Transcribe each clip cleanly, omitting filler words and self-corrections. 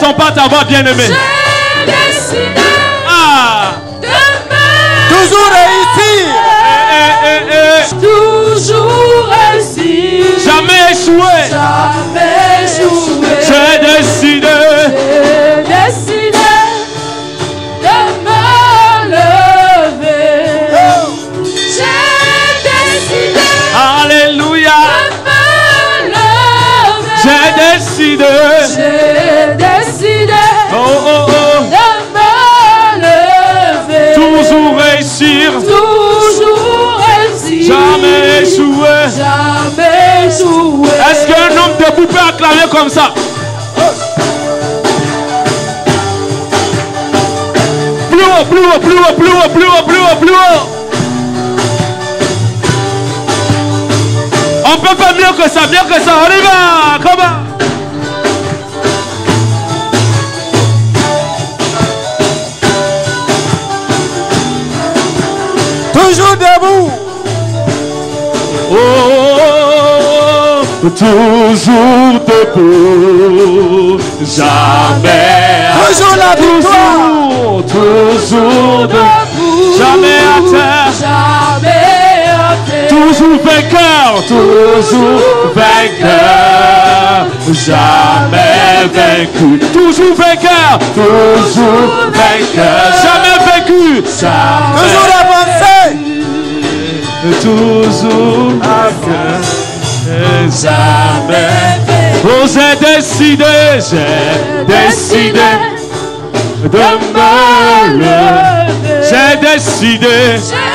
n'entends pas ta voix, bien-aimé. J'ai décidé de me Toujours réussir. toujours réussir. Jamais échouer. Jamais échouer. J'ai décidé. J'ai décidé de me lever. J'ai décidé Alléluia. de me lever. J'ai décidé. J'ai décidé Oh, oh, oh. de me lever. Toujours réussir. Toujours réussir. Jamais échouer. Jamais échouer. Est-ce qu'un homme debout peut acclamer comme ça? Plus haut, plus haut, plus haut, plus haut, plus haut, plus haut, plus haut. On peut faire mieux que ça, mieux que ça. On y va, comment? Toujours debout. Oh, toujours debout, jamais. Toujours la victoire. Toujours debout, jamais à terre. Jamais à terre. Toujours vainqueur, toujours vainqueur, jamais vaincu. Toujours vainqueur, toujours vainqueur, jamais vaincu. Toujours avancé. Toujours vainqueur, jamais vaincu. Oh, j'ai décidé de me lever. J'ai décidé. J'ai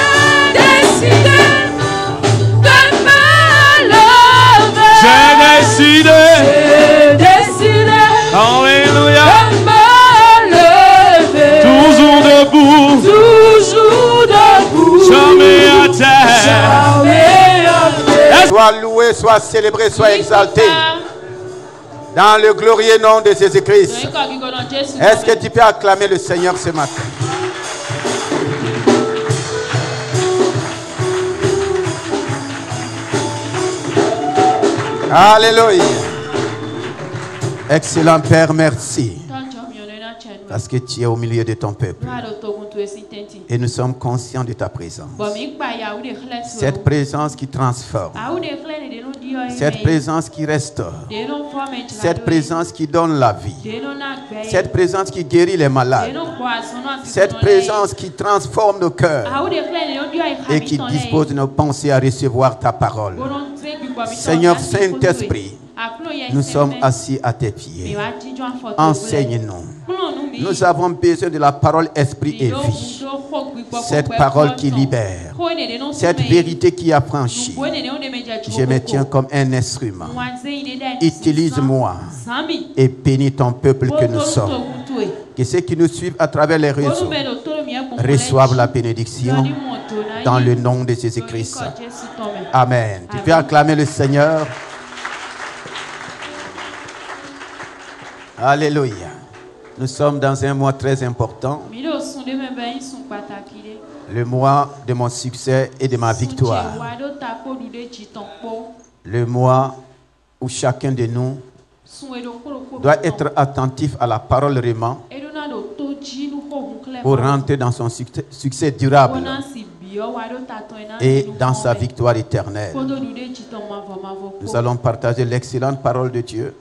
décidé de me lever. J'ai décidé. J'ai décidé Alléluia. de me lever. Toujours debout. Toujours debout. Jamais à terre. Jamais à terre. Sois loué, sois célébré, sois exalté. Dans le glorieux nom de Jésus-Christ. Est-ce que tu peux acclamer le Seigneur ce matin? Alléluia. Excellent Père, merci. Parce que tu es au milieu de ton peuple. Et nous sommes conscients de ta présence. Cette présence qui transforme. Cette présence qui restaure. Cette présence qui donne la vie. Cette présence qui guérit les malades. Cette présence qui transforme nos cœurs. Et qui dispose de nos pensées à recevoir ta parole. Seigneur Saint-Esprit, nous sommes assis à tes pieds. Enseigne-nous. Nous avons besoin de la parole esprit et vie. Cette parole qui libère. Cette vérité qui affranchit. Je me tiens comme un instrument. Utilise-moi et bénis ton peuple que nous sommes. Que ceux qui nous suivent à travers les réseaux reçoivent la bénédiction dans le nom de Jésus-Christ. Amen. Tu peux acclamer le Seigneur. Alléluia. Nous sommes dans un mois très important. Le mois de mon succès et de ma victoire. Le mois où chacun de nous doit être attentif à la parole réman pour rentrer dans son succès durable et dans sa victoire éternelle. Nous allons partager l'excellente parole de Dieu.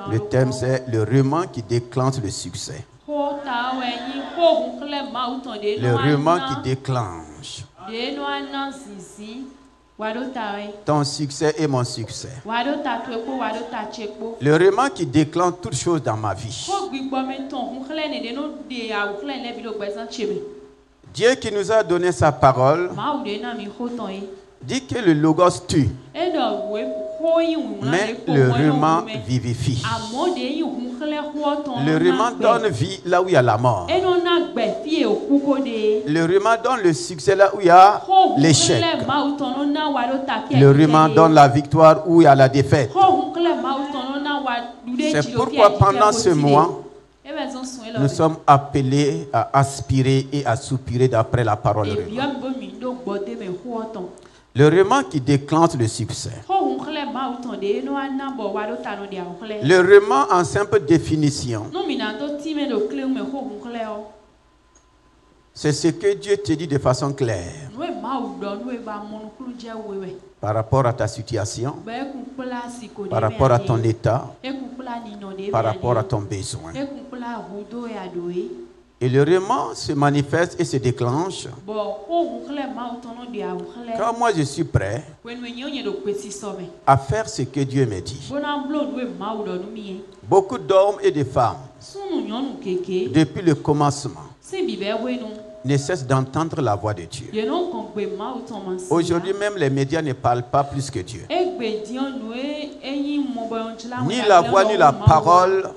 Le thème, c'est le réman qui déclenche le succès. Le réman qui déclenche ton succès et mon succès. Le réman qui déclenche toutes choses dans ma vie. Dieu qui nous a donné sa parole dit que le logos tue, mais le réman vivifie. Le réman donne vie là où il y a la mort. Le réman donne le succès là où il y a l'échec. Le réman donne la victoire où il y a la défaite. C'est pourquoi pendant ce mois, nous sommes appelés à aspirer et à soupirer d'après la parole réman. Le roman qui déclenche le succès. Le roman en simple définition. C'est ce que Dieu te dit de façon claire. Par rapport à ta situation, par rapport à ton état, par rapport à ton besoin. Et le roman se manifeste et se déclenche quand moi je suis prêt à faire ce que Dieu me dit. Beaucoup d'hommes et de femmes, depuis le commencement, ne cessent d'entendre la voix de Dieu. Aujourd'hui même, les médias ne parlent pas plus que Dieu. Ni la voix ni la parole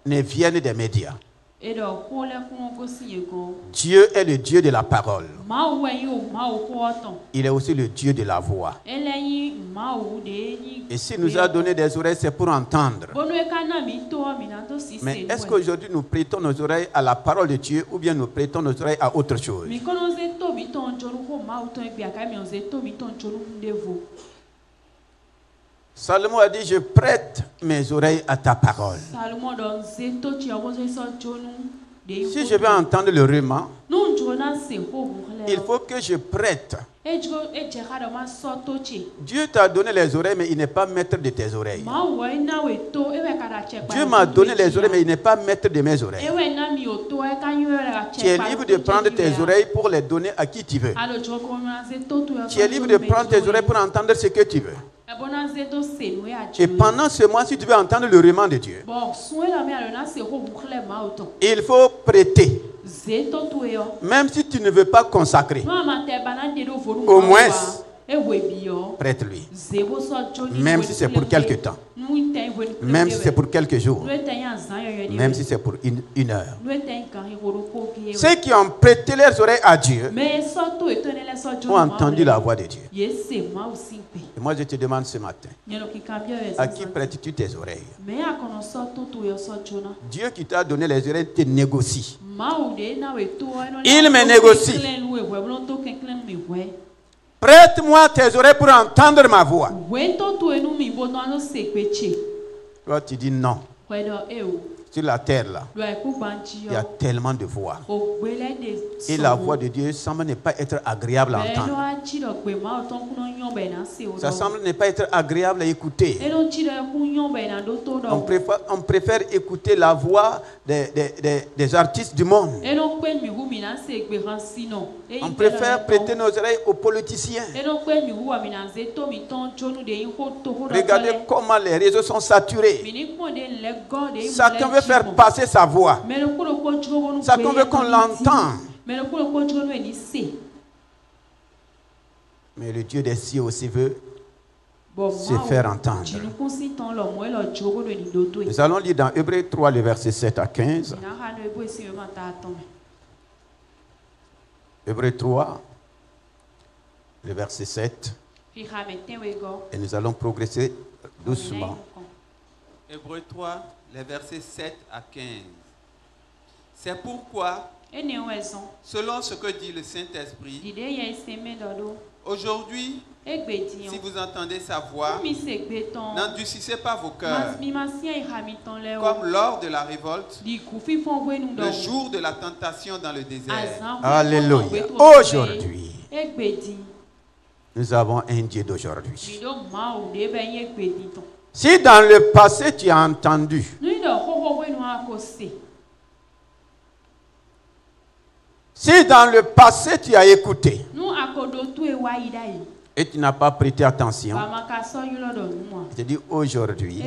ne viennent des médias. Dieu est le Dieu de la parole. Il est aussi le Dieu de la voix. Et s'il nous a donné des oreilles, c'est pour entendre. Mais est-ce qu'aujourd'hui nous prêtons nos oreilles à la parole de Dieu ou bien nous prêtons nos oreilles à autre chose? Salomon a dit, je prête mes oreilles à ta parole. Si je veux entendre le roman, il faut que je prête. Dieu t'a donné les oreilles, mais il n'est pas maître de tes oreilles. Dieu m'a donné les oreilles, mais il n'est pas maître de mes oreilles. Tu es libre de prendre tes oreilles pour les donner à qui tu veux. Tu es libre de prendre tes oreilles pour entendre ce que tu veux. Et pendant ce mois, si tu veux entendre le roman de Dieu, il faut prêter. Même si tu ne veux pas consacrer, au moins prête-lui. Même si c'est pour quelque temps, même si c'est pour quelques jours, même si c'est pour une heure. Ceux qui ont prêté leurs oreilles à Dieu ont entendu la voix de Dieu. Et moi je te demande ce matin, à qui prêtes-tu tes oreilles? Dieu qui t'a donné les oreilles te négocie. Il me négocie. Prête-moi tes oreilles pour entendre ma voix. Toi, tu dis non. Sur la terre là, il y a tellement de voix. Et la voix de Dieu semble ne pas être agréable à entendre. Ça semble ne pas être agréable à écouter. On préfère écouter la voix des artistes du monde. On préfère prêter nos oreilles aux politiciens. Regardez comment les réseaux sont saturés. Chacun veut faire passer sa voix. Chacun veut qu'on l'entende. Mais le Dieu des cieux aussi veut se faire entendre. Nous allons lire dans Hébreux 3, le verset 7 à 15. Hébreux 3, le verset 7. Et nous allons progresser doucement. Hébreux 3, les versets 7 à 15. C'est pourquoi, selon ce que dit le Saint-Esprit, aujourd'hui, si vous entendez sa voix, n'endurcissez pas vos cœurs, comme lors de la révolte, le jour de la tentation dans le désert. Alléluia. Aujourd'hui, nous avons un Dieu d'aujourd'hui. Si dans le passé tu as entendu, si dans le passé tu as écouté et tu n'as pas prêté attention, je te dis aujourd'hui,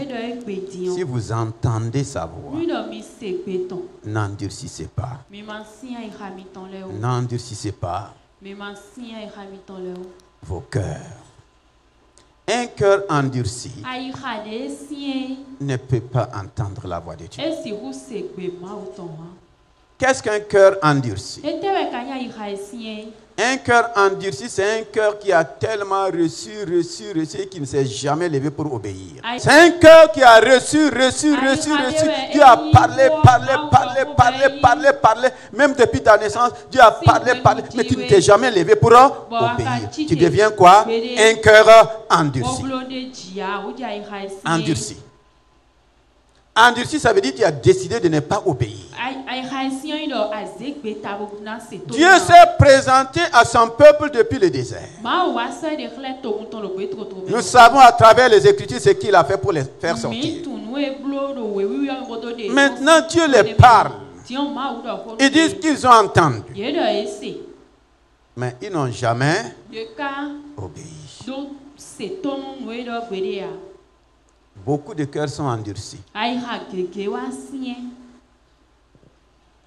si vous entendez sa voix, n'endurcissez pas. N'endurcissez pas vos cœurs. Un cœur endurci ne peut pas entendre la voix de Dieu. Qu'est-ce qu'un cœur endurci? Un cœur endurci, c'est un cœur qui a tellement reçu, qui ne s'est jamais levé pour obéir. C'est un cœur qui a reçu. Dieu a parlé. Même depuis ta naissance, Dieu a parlé. Mais tu ne t'es jamais levé pour obéir. Tu deviens quoi? Un cœur endurci. Endurci, ça veut dire que tu as décidé de ne pas obéir. Dieu s'est présenté à son peuple depuis le désert. Nous savons à travers les Écritures ce qu'il a fait pour les faire sortir. Maintenant, Dieu les parle. Ils disent qu'ils ont entendu. Mais ils n'ont jamais obéi. Beaucoup de cœurs sont endurcis.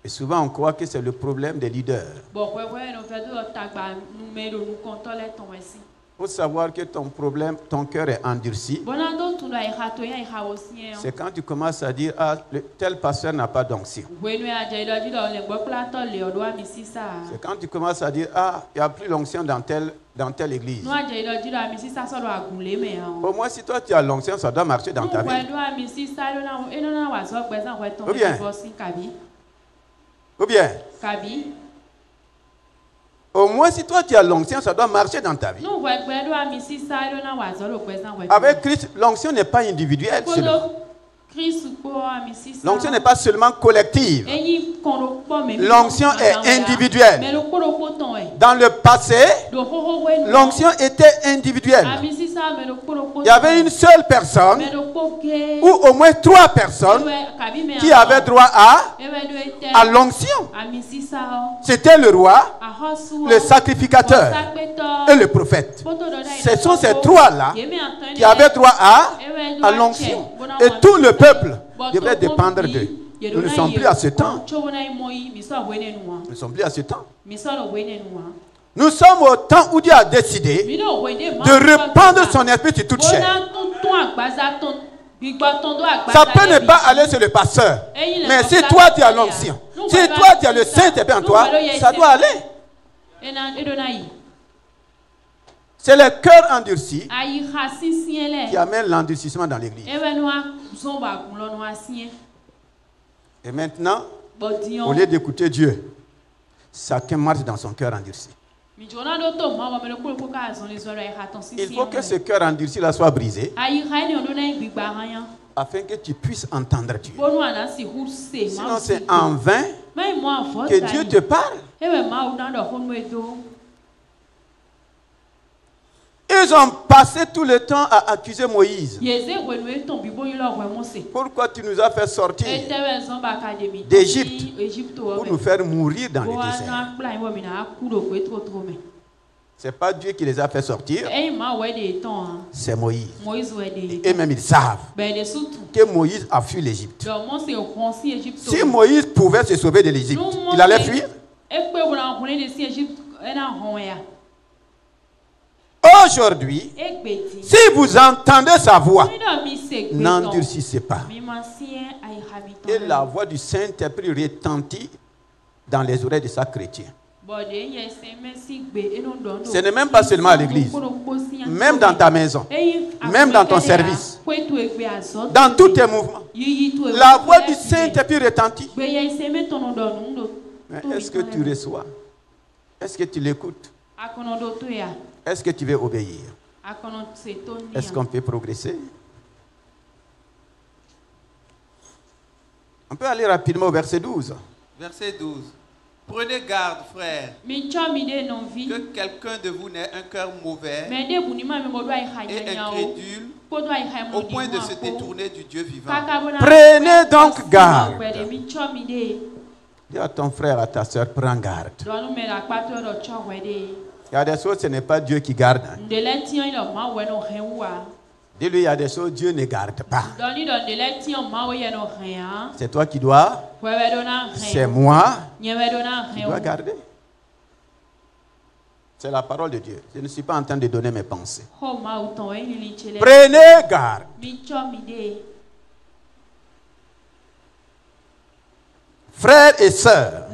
Et souvent on croit que c'est le problème des leaders. Il faut savoir que ton cœur est endurci. C'est quand tu commences à dire, ah, tel pasteur n'a pas d'onction. C'est quand tu commences à dire, ah, il n'y a plus l'onction dans telle église. Au moins, si toi tu as l'onction, ça doit marcher dans ta vie. Ou bien au moins, si toi tu as l'onction, ça doit marcher dans ta vie. Avec Christ, l'onction n'est pas individuelle. L'onction n'est pas seulement collective. L'onction est individuelle. Dans le passé, l'onction était individuelle. Il y avait une seule personne ou au moins 3 personnes qui avaient droit à l'onction. C'était le roi, le sacrificateur et le prophète. Ce sont ces 3-là qui avaient droit à l'onction. Et tout le peuple devrait dépendre d'eux. Nous ne sommes plus à ce temps. Nous ne sommes plus à ce temps. Nous sommes au temps où Dieu a décidé de répandre son esprit sur toute chair. Ça peut ne pas aller sur le pasteur. Mais si toi tu as l'onction, si toi tu as le Saint-Esprit en toi, ça doit aller. C'est le cœur endurci qui amène l'endurcissement dans l'église. Et maintenant, au lieu d'écouter Dieu, chacun marche dans son cœur endurci. Il faut que ce cœur endurci là soit brisé afin que tu puisses entendre Dieu. Sinon c'est en vain que Dieu te parle. Ils ont passé tout le temps à accuser Moïse. Pourquoi tu nous as fait sortir d'Égypte pour nous faire mourir dans le désert? Ce n'est pas Dieu qui les a fait sortir, c'est Moïse. Et même ils savent que Moïse a fui l'Égypte. Si Moïse pouvait se sauver de l'Égypte, il allait fuir. Aujourd'hui, si vous entendez sa voix, n'endurcissez pas. Et la voix du Saint-Esprit retentit dans les oreilles de chaque chrétien. Ce n'est même pas seulement à l'église, même dans ta maison, même dans ton service, dans tous tes mouvements. La voix du Saint-Esprit retentit. Mais est-ce que tu reçois? Est-ce que tu l'écoutes? Est-ce que tu veux obéir? Est-ce qu'on peut progresser? On peut aller rapidement au verset 12. Verset 12. Prenez garde, frères, que quelqu'un de vous n'ait un cœur mauvais et incrédule au point de se détourner du Dieu vivant. Prenez donc garde. Dis à ton frère, à ta soeur, prends garde. Il y a des choses, ce n'est pas Dieu qui garde. Dis-lui, il y a des choses, Dieu ne garde pas. C'est toi qui dois. C'est moi qui dois garder. C'est la parole de Dieu. Je ne suis pas en train de donner mes pensées. Prenez garde. frères et sœurs,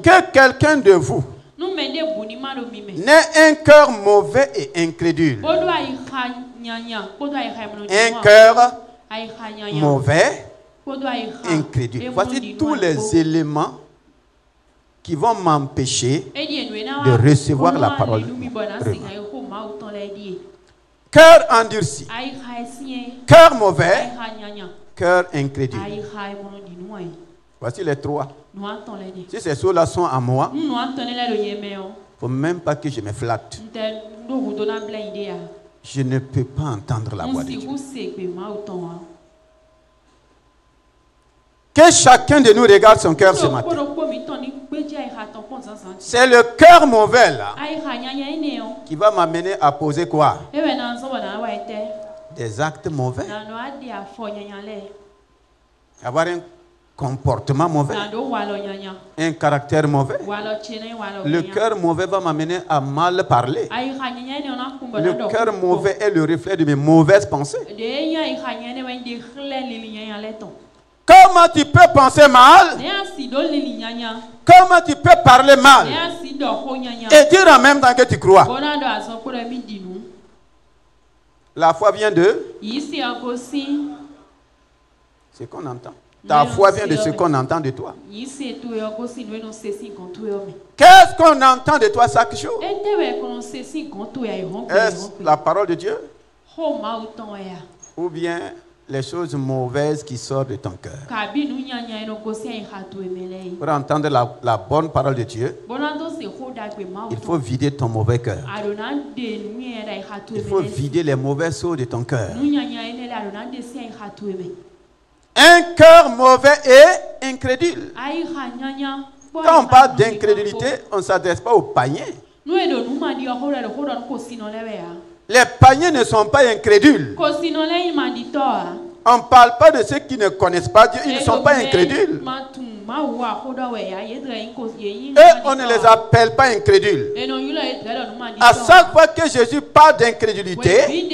que quelqu'un de vous n'ait un cœur mauvais et incrédule. Un cœur mauvais, incrédule. Voici tous les éléments qui vont m'empêcher de recevoir la parole. Cœur endurci, cœur mauvais, cœur incrédule. Voici les trois. Si ces choses-là sont à moi, il ne faut même pas que je me flatte. Je ne peux pas entendre la voix de Dieu. Que chacun de nous regarde son cœur ce matin. C'est le cœur mauvais là qui va m'amener à poser quoi? Des actes mauvais. Avoir un comportement mauvais. Un caractère mauvais. Le cœur mauvais va m'amener à mal parler. Le cœur mauvais est le reflet de mes mauvaises pensées. Comment tu peux penser mal? Comment tu peux parler mal? Et dire en même temps que tu crois. La foi vient de ce qu'on entend. Ta foi vient de ce qu'on entend de toi. Qu'est-ce qu'on entend de toi chaque jour? Est-ce la parole de Dieu? Ou bien les choses mauvaises qui sortent de ton cœur? Pour entendre la bonne parole de Dieu, il faut vider ton mauvais cœur. Il faut vider les mauvaises eaux de ton cœur. Un cœur mauvais et incrédule. Quand on parle d'incrédulité, on ne s'adresse pas aux païens. Les païens ne sont pas incrédules. On ne parle pas de ceux qui ne connaissent pas Dieu. Ils ne sont pas incrédules. Et on ne les appelle pas incrédules. À chaque fois que Jésus parle d'incrédulité,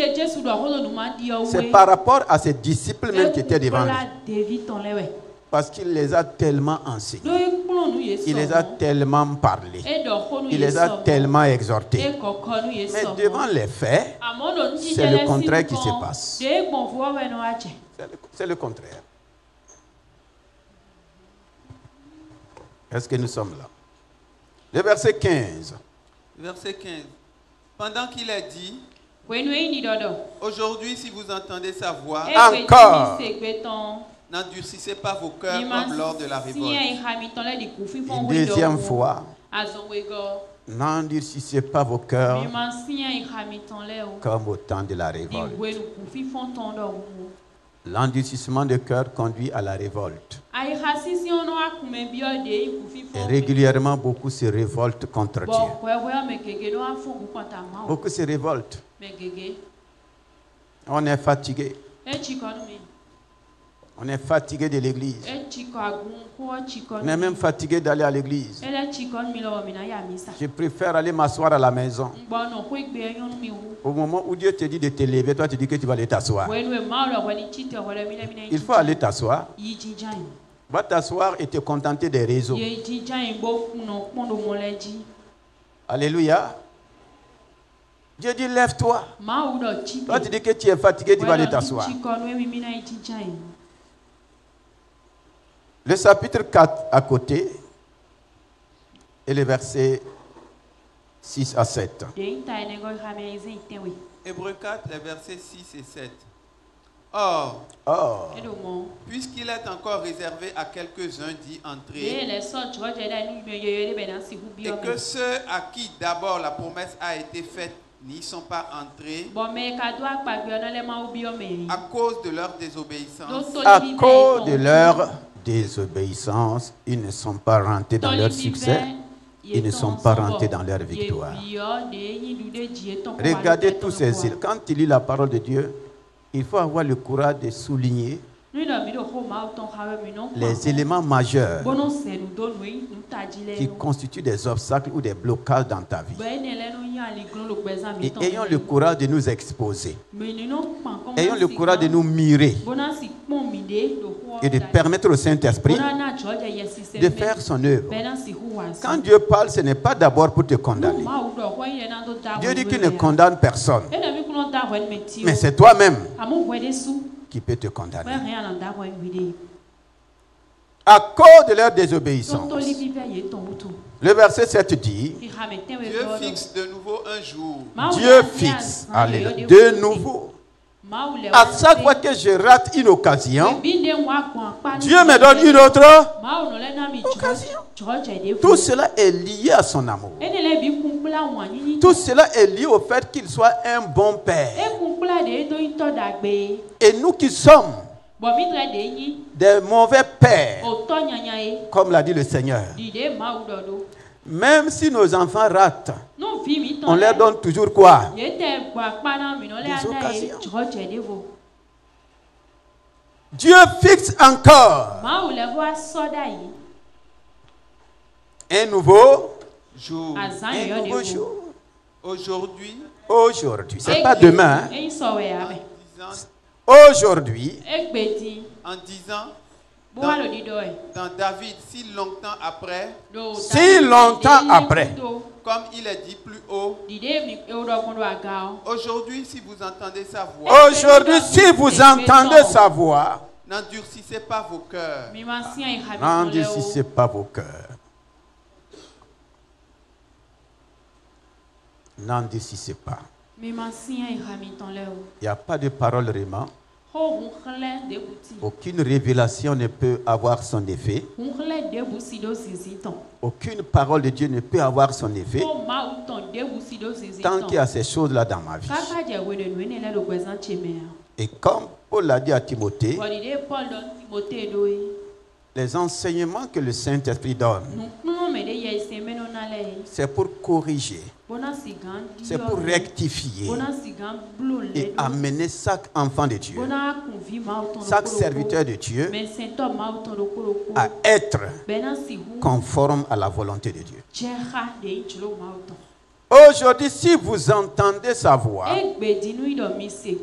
c'est par rapport à ses disciples même qui étaient devant lui. Parce qu'il les a tellement enseignés. Il les a tellement parlé. Il les a tellement exhortés. Mais devant les faits, c'est le contraire qui se passe. C'est le contraire. Est-ce que nous sommes là? Le verset 15. Verset 15. Pendant qu'il a dit, aujourd'hui, si vous entendez sa voix, encore, n'endurcissez pas vos cœurs comme lors de la révolte. Une deuxième fois, n'endurcissez pas vos cœurs comme au temps de la révolte. L'endurcissement de cœur conduit à la révolte. Et régulièrement, beaucoup se révoltent contre Dieu. Beaucoup se révoltent. On est fatigué. On est fatigué de l'église. On est même fatigué d'aller à l'église. Je préfère aller m'asseoir à la maison. Au moment où Dieu te dit de te lever, toi tu dis que tu vas aller t'asseoir. Il faut aller t'asseoir. Va t'asseoir et te contenter des réseaux. Alléluia. Dieu dit lève-toi. Toi tu dis que tu es fatigué, tu vas aller t'asseoir. Le chapitre 4 à côté et les versets 6 à 7. Hébreux 4, les versets 6 et 7. Or, puisqu'il est encore réservé à quelques-uns d'y entrer, et que ceux à qui d'abord la promesse a été faite n'y sont pas entrés à cause de leur désobéissance. À cause de leur désobéissance, ils ne sont pas rentrés dans leur succès, ils ne sont pas rentrés dans leur victoire. Regardez tous ces îles. Quand tu lis la parole de Dieu, il faut avoir le courage de souligner les éléments majeurs qui constituent des obstacles ou des blocages dans ta vie. Et ayons le courage de nous exposer. Ayons le courage de nous mirer. et de permettre au Saint-Esprit de faire son œuvre. Quand Dieu parle, ce n'est pas d'abord pour te condamner. Dieu dit qu'il ne condamne personne. Mais c'est toi-même qui peut te condamner. À cause de leur désobéissance. Le verset 7 dit, Dieu fixe de nouveau un jour. Dieu fixe, alléluia, de nouveau. À chaque fois que je rate une occasion, Dieu me donne une autre occasion. Tout cela est lié à son amour. Tout cela est lié au fait qu'il soit un bon père. Et nous qui sommes des mauvais pères, comme l'a dit le Seigneur, même si nos enfants ratent, on leur donne toujours quoi? Des occasions. Dieu fixe encore un nouveau jour. Un nouveau jour. Aujourd'hui. Aujourd'hui. C'est pas demain. Aujourd'hui. En disant. Dans David, si longtemps après, comme il est dit plus haut, aujourd'hui, si vous entendez sa voix, n'endurcissez pas vos cœurs. N'endurcissez pas vos cœurs. N'endurcissez pas. Il n'y a pas de parole vraiment. Aucune révélation ne peut avoir son effet. Aucune parole de Dieu ne peut avoir son effet tant qu'il y a ces choses-là dans ma vie. Et comme Paul l'a dit à Timothée, les enseignements que le Saint-Esprit donne, c'est pour corriger, c'est pour rectifier et amener chaque enfant de Dieu, chaque serviteur de Dieu à être conforme à la volonté de Dieu. Aujourd'hui, si vous entendez sa voix,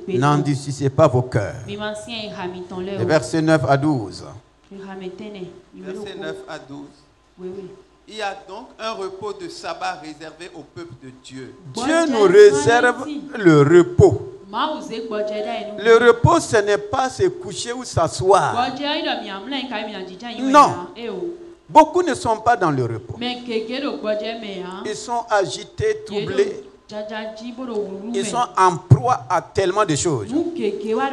n'endurcissez pas vos cœurs. Le verset 9 à 12. Verset 9 à 12. Il y a donc un repos de sabbat réservé au peuple de Dieu. Dieu nous réserve le repos. Le repos, ce n'est pas se coucher ou s'asseoir. Non. Beaucoup ne sont pas dans le repos. Ils sont agités, troublés. Ils sont en proie à tellement de choses.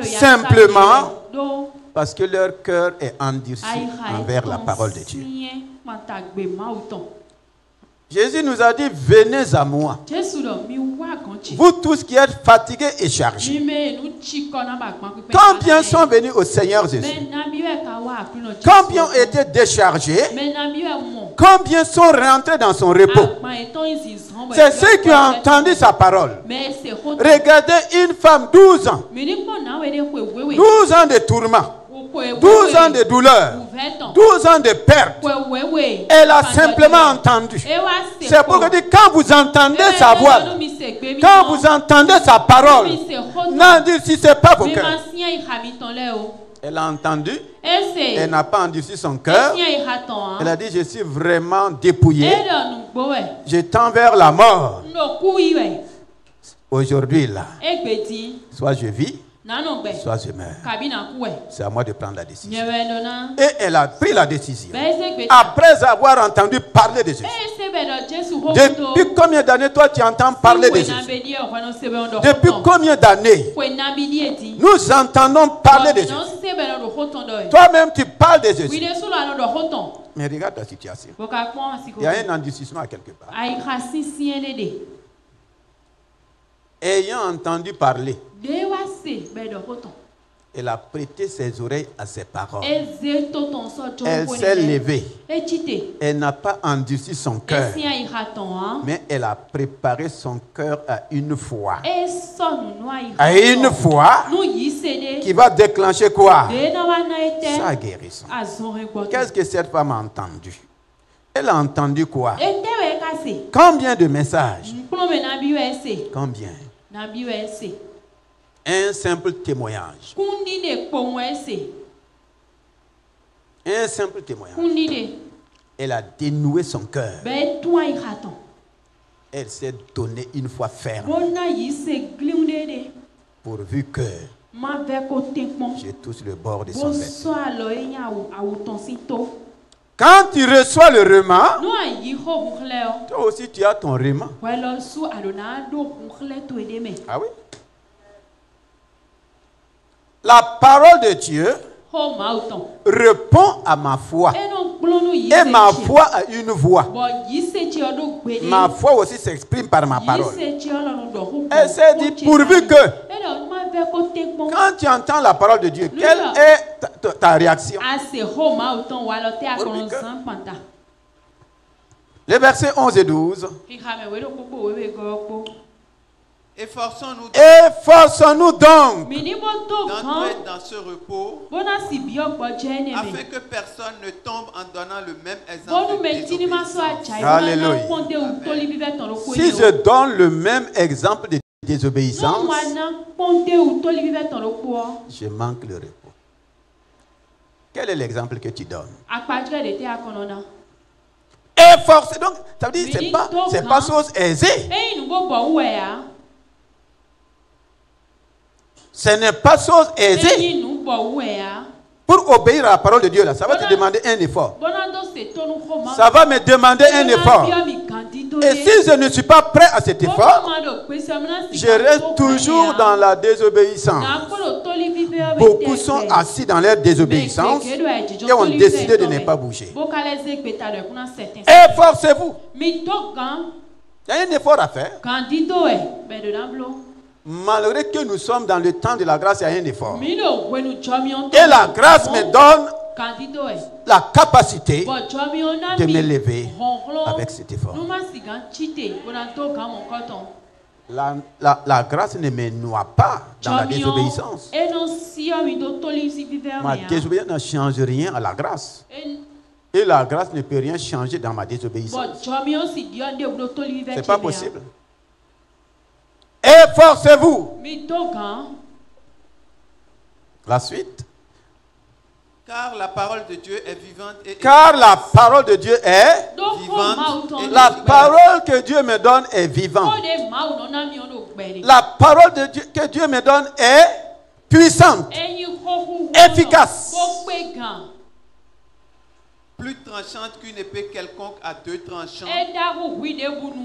Simplement parce que leur cœur est endurci envers la parole de Dieu. Jésus nous a dit, venez à moi. Vous tous qui êtes fatigués et chargés. Combien sont venus au Seigneur Jésus? Combien ont été déchargés? Combien sont rentrés dans son repos? C'est ceux qui ont entendu sa parole. Regardez une femme, 12 ans. 12 ans de tourments. 12 ans de douleur, 12 ans de perte. Elle a simplement entendu. C'est pourquoi je dis, quand vous entendez sa voix, quand vous entendez sa parole, n'endurcissez pas vos cœurs. Elle a entendu, elle n'a pas endurci son cœur. Elle a dit, je suis vraiment dépouillée. Je tends vers la mort. Aujourd'hui là, soit je vis, soit je meurs. C'est à moi de prendre la décision. Et elle a pris la décision après avoir entendu parler de Jésus. Depuis combien d'années toi tu entends parler de Jésus? Depuis combien d'années nous entendons parler de Jésus? Toi-même tu parles de Jésus. Mais regarde ta situation. Il y a un endurcissement quelque part. Ayant entendu parler, elle a prêté ses oreilles à ses paroles. Elle s'est levée. Elle n'a pas endurci son cœur, mais elle a préparé son cœur à une foi. À une foi qui va déclencher quoi? Sa guérison. Qu'est-ce que cette femme a entendu? Elle a entendu quoi? Combien de messages? Combien? Un simple témoignage. Un simple témoignage. Elle a dénoué son cœur. Elle s'est donnée une foi ferme. Pourvu que je touche le bord de son vêtement. Quand tu reçois le rhéma, toi aussi tu as ton rhéma. Ah oui? La parole de Dieu répond à ma foi. Et ma foi a une voix. Ma foi aussi s'exprime par ma parole. Elle s'est dit, pourvu que, quand tu entends la parole de Dieu, quelle est ta réaction? Les versets 11 et 12. Efforçons-nous donc d'entrer dans ce repos afin que personne ne tombe en donnant le même exemple de désobéissance. Alléluia. Si je donne le même exemple de désobéissance, je manque le repos. Quel est l'exemple que tu donnes? Efforcez donc, ça veut dire c'est pas chose aisée. Ce n'est pas chose aisée. Pour obéir à la parole de Dieu, là, ça va te demander un effort. Ça va me demander un effort. Et si je ne suis pas prêt à cet effort, je reste toujours dans la désobéissance. Beaucoup sont assis dans leur désobéissance et ont décidé de ne pas bouger. Efforcez-vous. Il y a un effort à faire. Malgré que nous sommes dans le temps de la grâce, il y a un effort. Et la grâce me donne la capacité de me lever avec cet effort. La grâce ne me noie pas dans la désobéissance. Ma désobéissance ne change rien à la grâce. Et la grâce ne peut rien changer dans ma désobéissance. Ce n'est pas possible. Efforcez-vous. La suite. Car la parole de Dieu est vivante et car la parole de Dieu est vivante. La parole que Dieu me donne est vivante. La parole de Dieu que Dieu me donne est puissante, efficace. Plus tranchante qu'une épée quelconque à deux tranchants.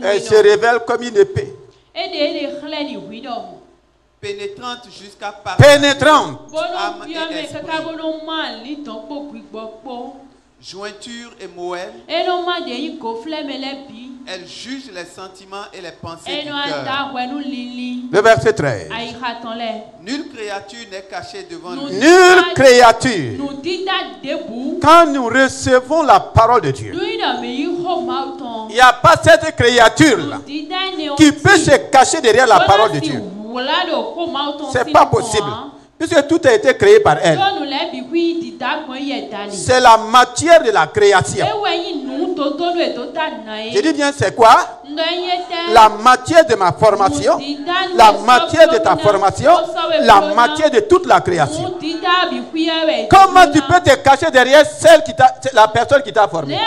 Elle se révèle comme une épée. Pénétrante jusqu'à part. Pénétrante. Âme et esprit. Jointure et moelle. Elle juge les sentiments et les pensées du cœur. Le verset 13. Nulle créature n'est cachée devant lui. Nulle créature. Quand nous recevons la parole de Dieu, il n'y a pas cette créature-là qui peut se cacher derrière la parole de Dieu. Ce n'est pas possible. Puisque tout a été créé par elle. C'est la matière de la création. Je dis bien, c'est quoi? La matière de ma formation, la matière de ta formation, la matière de toute la création. Comment tu peux te cacher derrière la personne qui t'a formé?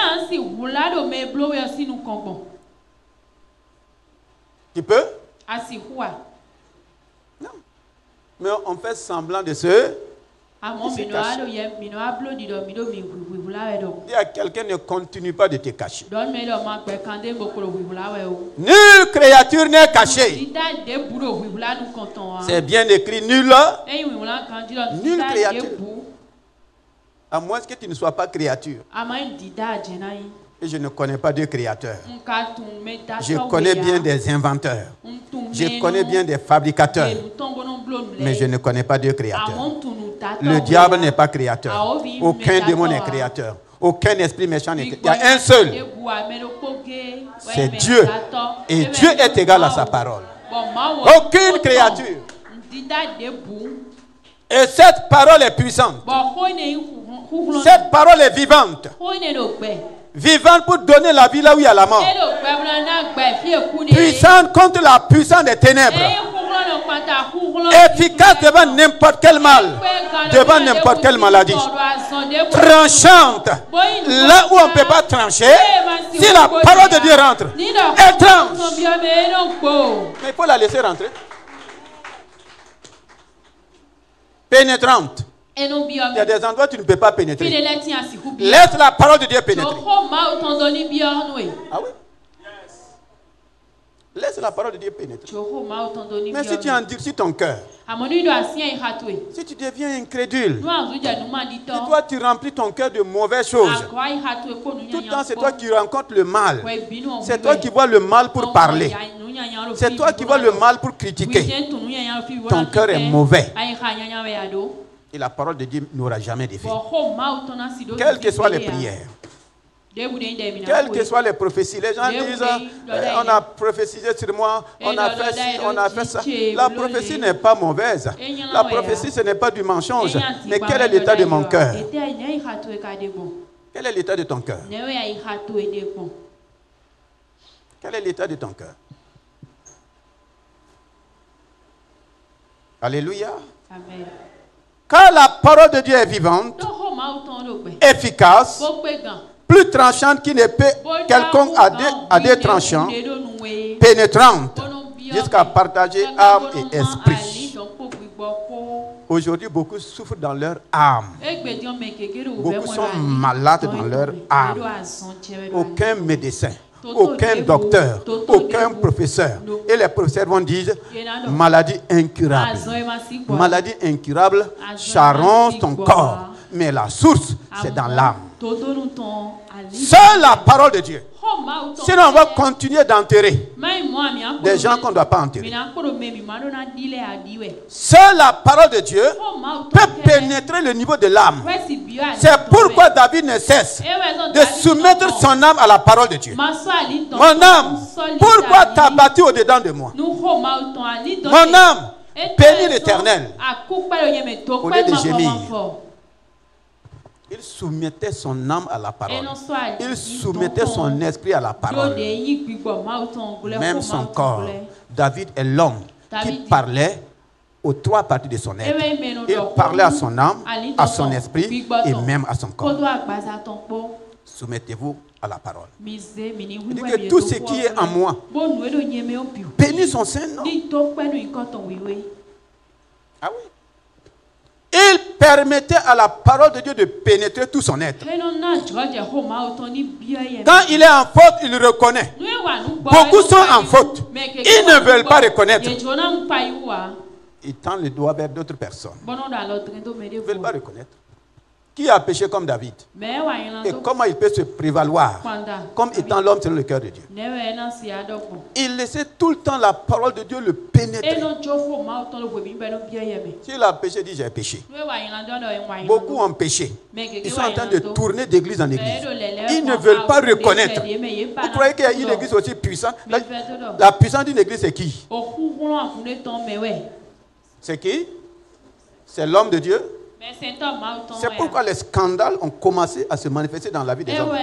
Tu peux? Non. Mais on fait semblant de se cacher. Dis à quelqu'un, ne continue pas de te cacher. Nulle créature n'est cachée. C'est bien écrit, nulle créature. À moins que tu ne sois pas créature. Et je ne connais pas de créateurs. Je connais bien des inventeurs. Je connais bien des fabricateurs. Mais je ne connais pas de créateurs. Le diable n'est pas créateur. Aucun démon n'est créateur. Aucun esprit méchant n'est créateur. Il y a un seul. C'est Dieu. Et Dieu est égal à sa parole. Aucune créature. Et cette parole est puissante. Cette parole est vivante. Vivante pour donner la vie là où il y a la mort. Puissante contre la puissance des ténèbres. efficace devant n'importe quel mal, devant n'importe quelle maladie, tranchante là où on ne peut pas trancher. Si la parole de Dieu rentre, elle tranche. Mais il faut la laisser rentrer. Pénétrante. Il y a des endroits où tu ne peux pas pénétrer. Laisse la parole de Dieu pénétrer. Ah oui? Laisse la parole de Dieu pénétrer. Mais si tu endurcis ton cœur, si tu deviens incrédule, et toi tu remplis ton cœur de mauvaises choses, tout le temps c'est toi qui rencontres le mal. C'est toi qui vois le mal pour parler. C'est toi qui vois le mal pour critiquer. Ton cœur est mauvais. Et la parole de Dieu n'aura jamais d'effet. Quelles que soient les prières, quelles que soient les prophéties, les gens disent on a prophétisé sur moi, on a fait ci, on a fait ça. La prophétie n'est pas mauvaise. La prophétie, ce n'est pas du mensonge. Mais quel est l'état de mon cœur? Quel est l'état de ton cœur? Quel est l'état de ton cœur? Alléluia. Amen. Quand la parole de Dieu est vivante, efficace, plus tranchante qu'une épée quelconque à deux tranchants, pénétrante, jusqu'à partager âme et esprit. Aujourd'hui, beaucoup souffrent dans leur âme. Beaucoup sont malades dans leur âme. Aucun médecin, aucun docteur, aucun professeur. Et les professeurs vont dire, maladie incurable. Maladie incurable charronge ton corps. Mais la source, c'est dans l'âme. Seule la parole de Dieu. Sinon, on va continuer d'enterrer des gens qu'on ne doit pas enterrer. Seule la parole de Dieu peut pénétrer le niveau de l'âme. C'est pourquoi David ne cesse de soumettre son âme à la parole de Dieu. Mon âme, pourquoi t'as battu au-dedans de moi? Mon âme, bénis l'Éternel. Au lieu de gémir, il soumettait son âme à la parole. Il soumettait son esprit à la parole. Même son corps. David est l'homme qui parlait aux trois parties de son être. Il parlait à son âme, à son esprit et même à son corps. Soumettez-vous à la parole. Il dit que tout ce qui est en moi, bénis son Saint-Nom. Ah oui. Il permettait à la parole de Dieu de pénétrer tout son être. Quand il est en faute, il le reconnaît. Beaucoup sont en faute. Ils ne veulent pas reconnaître. Ils tendent le doigt vers d'autres personnes. Ils ne veulent pas reconnaître. Qui a péché comme David? Et comment il peut se prévaloir comme étant l'homme selon le cœur de Dieu? Il laissait tout le temps la parole de Dieu le pénétrer. S'il a péché, il dit j'ai péché. Beaucoup ont péché. Ils sont en train de tourner d'église en église. Ils ne veulent pas reconnaître. Vous croyez qu'il y a une église aussi puissante? La puissance d'une église, c'est qui? C'est qui? C'est l'homme de Dieu. C'est pourquoi les scandales ont commencé à se manifester dans la vie des hommes.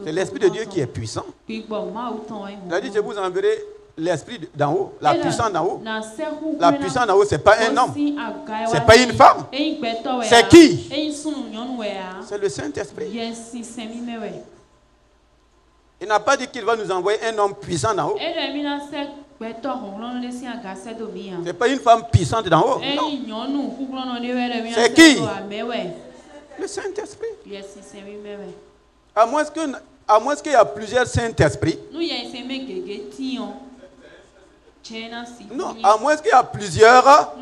C'est l'Esprit de Dieu qui est puissant. Il a dit, je vous enverrai l'Esprit d'en haut, la puissance d'en haut. La puissance d'en haut, ce n'est pas un homme. Ce n'est pas une femme. C'est qui? C'est le Saint-Esprit. Il n'a pas dit qu'il va nous envoyer un homme puissant d'en haut. Ce n'est pas une femme puissante d'en haut. Non. C'est qui? Le Saint-Esprit. À moins qu'il y a plusieurs Saint-Esprits. Non, à moins qu'il y a plusieurs.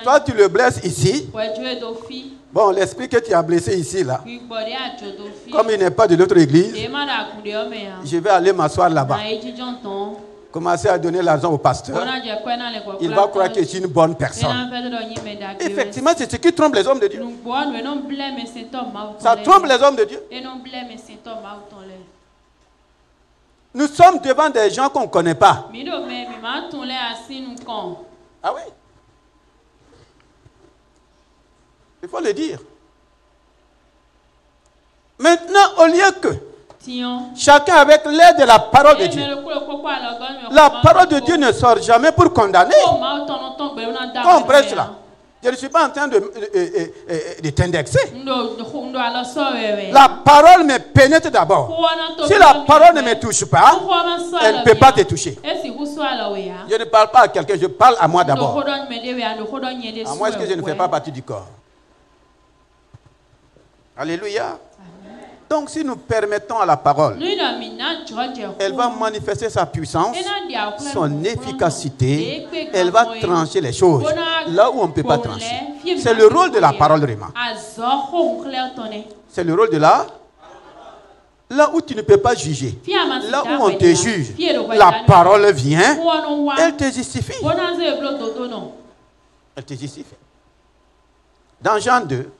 Toi, tu le blesses ici. Bon, l'esprit que tu as blessé ici, là, comme il n'est pas de l'autre église, je vais aller m'asseoir là-bas. Commencer à donner l'argent au pasteur. Il va croire que je suis une bonne personne. Effectivement, c'est ce qui trompe les hommes de Dieu. Ça trompe les hommes de Dieu. Nous sommes devant des gens qu'on ne connaît pas. Ah oui? Il faut le dire. Maintenant, au lieu que Chacun avec l'aide de la parole de Dieu. La parole de Dieu ne sort jamais pour condamner. Comprenez cela. Je ne suis pas en train de t'indexer. La parole me pénètre d'abord. Si la parole ne me touche pas, elle ne peut pas te toucher. Je ne parle pas à quelqu'un, je parle à moi d'abord. À moins que je ne fais pas partie du corps. Alléluia. Donc si nous permettons à la parole, elle va manifester sa puissance, son efficacité, elle va trancher les choses là où on ne peut pas trancher. C'est le rôle de la parole vraiment. C'est le rôle de là où tu ne peux pas juger, là où on te juge, la parole vient, elle te justifie. Elle te justifie. Dans Jean 2,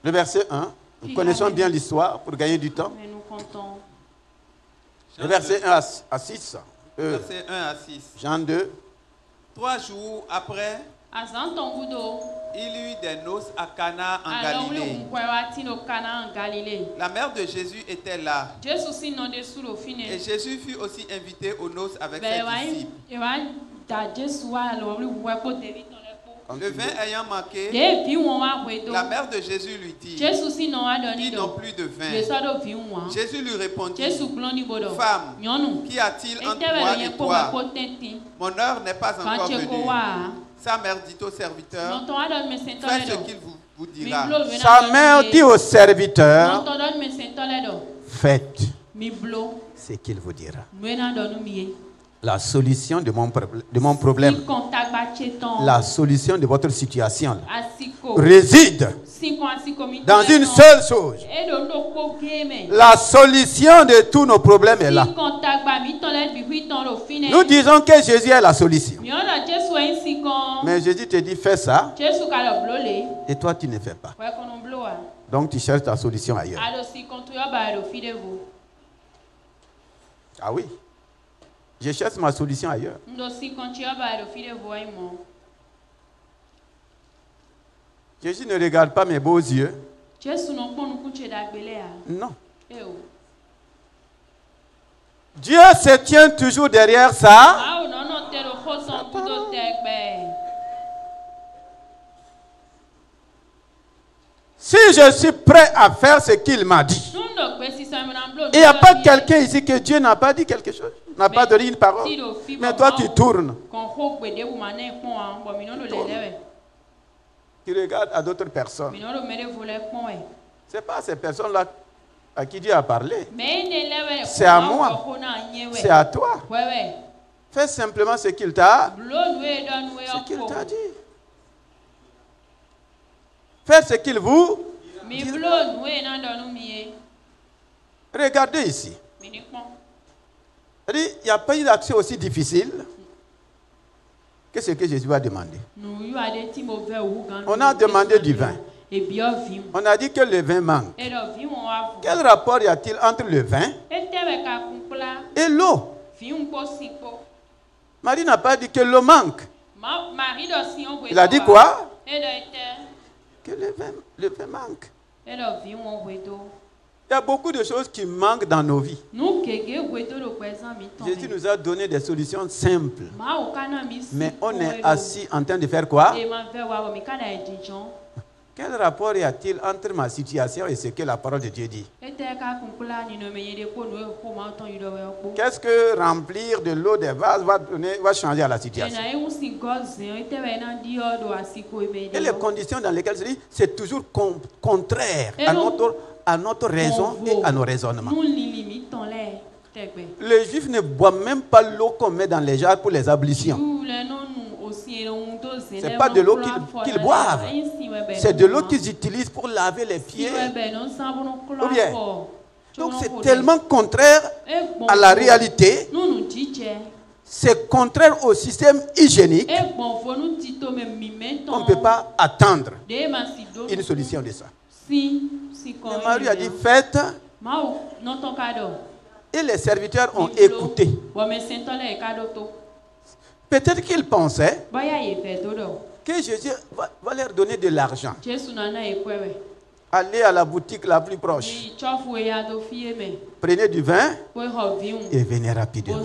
le verset 1, nous connaissons bien l'histoire pour gagner du temps. Le verset 1 à 6. Verset 1 à 6. Jean 2. 3 jours après, il y eut des noces à Cana en Galilée. La mère de Jésus était là. Et Jésus fut aussi invité aux noces avec ses disciples. Le vin ayant manqué, la mère de Jésus lui dit, ils n'ont plus de vin. Jésus lui répondit, femme, qu'y a-t-il entre moi et toi? Mon heure n'est pas encore venue. Sa mère dit au serviteur, faites ce qu'il vous dira. Sa mère dit au serviteur, faites ce qu'il vous dira. La solution de mon problème, la solution de votre situation réside dans une seule chose. La solution de tous nos problèmes est là. Nous disons que Jésus est la solution. Mais Jésus te dit fais ça et toi tu ne fais pas. Donc tu cherches ta solution ailleurs. Ah oui. Je cherche ma solution ailleurs. Jésus ne regarde pas mes beaux yeux. Non. Dieu se tient toujours derrière ça. Si je suis prêt à faire ce qu'il m'a dit, il n'y a pas quelqu'un ici que Dieu n'a pas dit quelque chose, n'a pas donné une parole. Mais toi, tu tournes. Tu regardes à d'autres personnes. Ce n'est pas à ces personnes-là à qui Dieu a parlé. C'est à moi. C'est à toi. Fais simplement ce qu'il t'a dit. Faites ce qu'il vous dit. Regardez ici. Il n'y a pas eu d'accès aussi difficile que ce que Jésus a demandé. On a demandé du vin. On a dit que le vin manque. Quel rapport y a-t-il entre le vin et l'eau? Marie n'a pas dit que l'eau manque. Il a dit quoi? Que le vin manque. Il y a beaucoup de choses qui manquent dans nos vies. Jésus nous a donné des solutions simples. Mais on est assis en train de faire quoi? Quel rapport y a-t-il entre ma situation et ce que la parole de Dieu dit? Qu'est-ce que remplir de l'eau des vases va changer à la situation? Et les conditions dans lesquelles c'est toujours contraire à notre raison et à nos raisonnements. Les Juifs ne boivent même pas l'eau qu'on met dans les jarres pour les ablutions. Ce n'est pas de l'eau qu'ils boivent. C'est de l'eau qu'ils utilisent pour laver les pieds. Ou bien. Donc c'est tellement contraire à la réalité. C'est contraire au système hygiénique. On ne peut pas attendre une solution de ça. Mais Marie a dit faites. Et les serviteurs ont écouté. Peut-être qu'ils pensaient que Jésus va leur donner de l'argent. Allez à la boutique la plus proche. Prenez du vin et venez rapidement.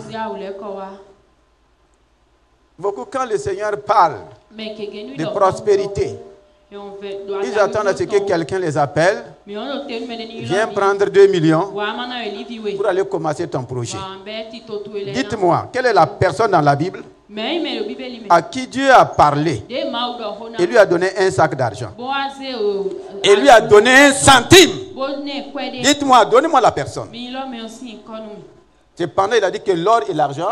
Beaucoup, quand le Seigneur parle de prospérité, ils attendent à ce que quelqu'un les appelle, viens prendre 2 millions pour aller commencer ton projet. Dites-moi, quelle est la personne dans la Bible à qui Dieu a parlé et lui a donné un sac d'argent et lui a donné un centime? Dites-moi, donnez-moi la personne. Cependant, il a dit que l'or et l'argent,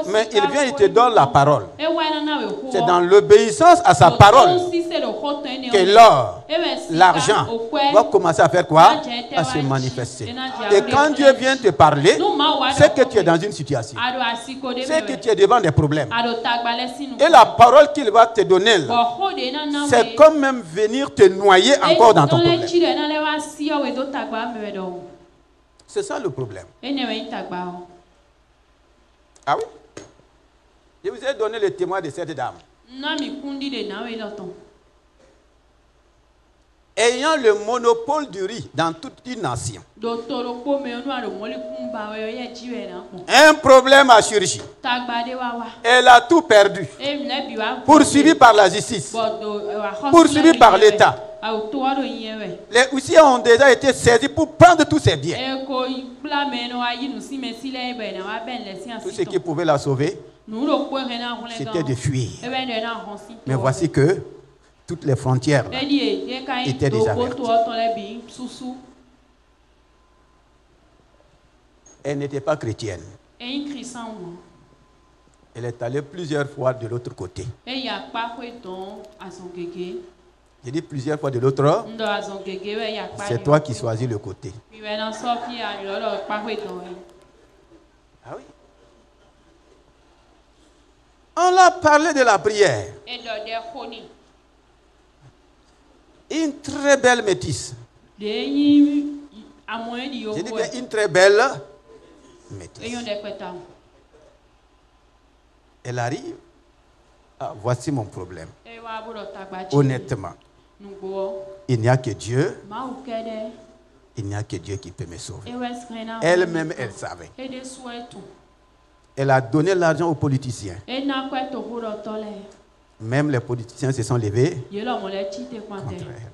mais il vient, il te donne la parole. C'est dans l'obéissance à sa parole que l'or, l'argent va commencer à faire quoi? À se manifester. Et quand Dieu vient te parler, c'est que tu es dans une situation. C'est que tu es devant des problèmes. Et la parole qu'il va te donner, c'est comme même venir te noyer encore dans ton problème. C'est ça le problème. Ah oui? Je vous ai donné le témoin de cette dame. Ayant le monopole du riz dans toute une nation. Un problème a surgi. Elle a tout perdu. Poursuivie par la justice. Poursuivie par l'État. Les huissiers ont déjà été saisis pour prendre tous ses biens. Tout ce qui pouvait la sauver, c'était de fuir. Mais voici que toutes les frontières là, étaient déjà vertes. Elle n'était pas chrétienne. Elle est allée plusieurs fois de l'autre côté. J'ai dit plusieurs fois de l'autre. C'est toi qui choisis le côté. Ah oui. On a parlé de la prière. Une très belle métisse. J'ai dit une très belle métisse. Elle arrive. Ah, voici mon problème. Honnêtement, il n'y a que Dieu. Il n'y a que Dieu qui peut me sauver. Elle-même, elle savait. Elle a donné l'argent aux politiciens. Même les politiciens se sont levés contre elle.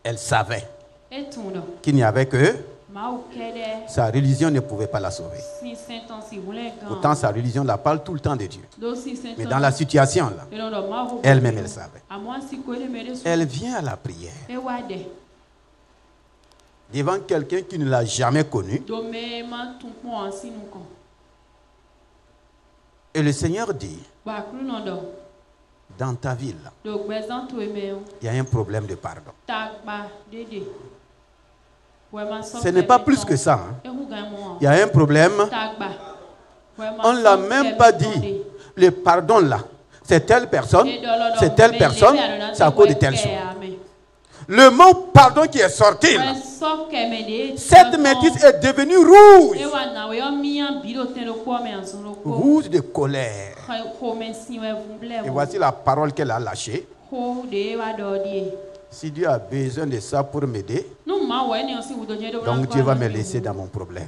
Elle savait qu'il n'y avait que sa religion ne pouvait pas la sauver. Pourtant, sa religion la parle tout le temps de Dieu. Mais dans la situation là, elle-même, elle savait. Elle vient à la prière devant quelqu'un qui ne l'a jamais connu. Et le Seigneur dit, dans ta ville, il y a un problème de pardon. Ce n'est pas plus que ça. Hein. Il y a un problème. On ne l'a même pas dit. Le pardon là, c'est telle personne, c'est à cause de telle chose. Le mot pardon qui est sorti là, cette métisse est devenue rouge. Rouge de colère. Et voici la parole qu'elle a lâchée. Si Dieu a besoin de ça pour m'aider, donc Dieu va me laisser dans mon problème.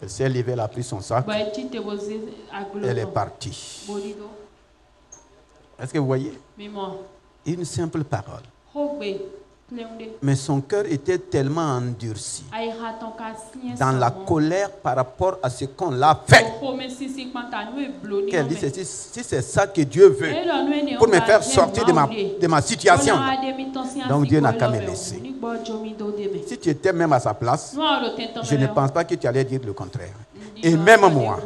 Elle s'est levée, elle a pris son sac, elle est partie. Est-ce que vous voyez? Une simple parole. Mais son cœur était tellement endurci dans la colère par rapport à ce qu'on l'a fait qu'elle dit, si c'est ça que Dieu veut pour me faire sortir de ma situation, donc Dieu n'a qu'à me laisser. Si tu étais même à sa place, je ne pense pas que tu allais dire le contraire. Et même moi,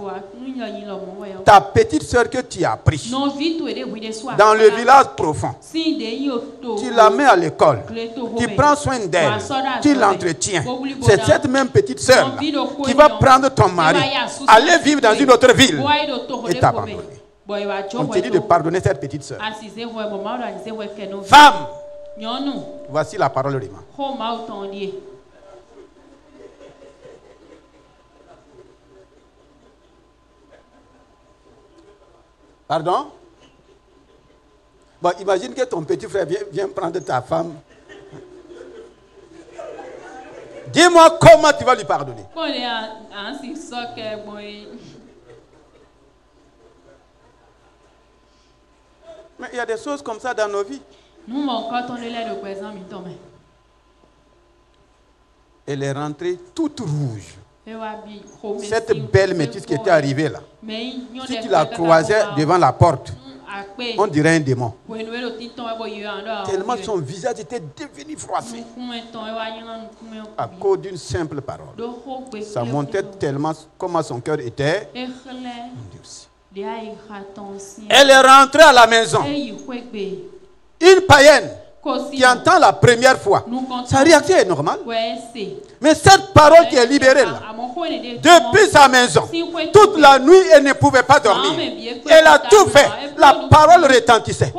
ta petite soeur que tu as pris dans le village profond, tu la mets à l'école, tu prends soin d'elle, tu l'entretiens. C'est cette même petite soeur qui va prendre ton mari, aller vivre dans une autre ville et t'abandonner. On te dit de pardonner cette petite soeur. Femme, voici la parole de Rima. Pardon? Bon, imagine que ton petit frère vient prendre ta femme. Dis-moi comment tu vas lui pardonner. Mais il y a des choses comme ça dans nos vies. Elle est rentrée toute rouge. Cette belle métisse qui était arrivée là. Si tu la croisais devant la porte, on dirait un démon. Tellement son visage était devenu froissé à cause d'une simple parole. Ça montrait tellement comment son cœur était. Elle est rentrée à la maison. Une païenne qui entend la première fois, sa réaction est normale. Mais cette parole qui est libérée là, depuis sa maison, toute la nuit, elle ne pouvait pas dormir. Elle a tout fait. La parole retentissait.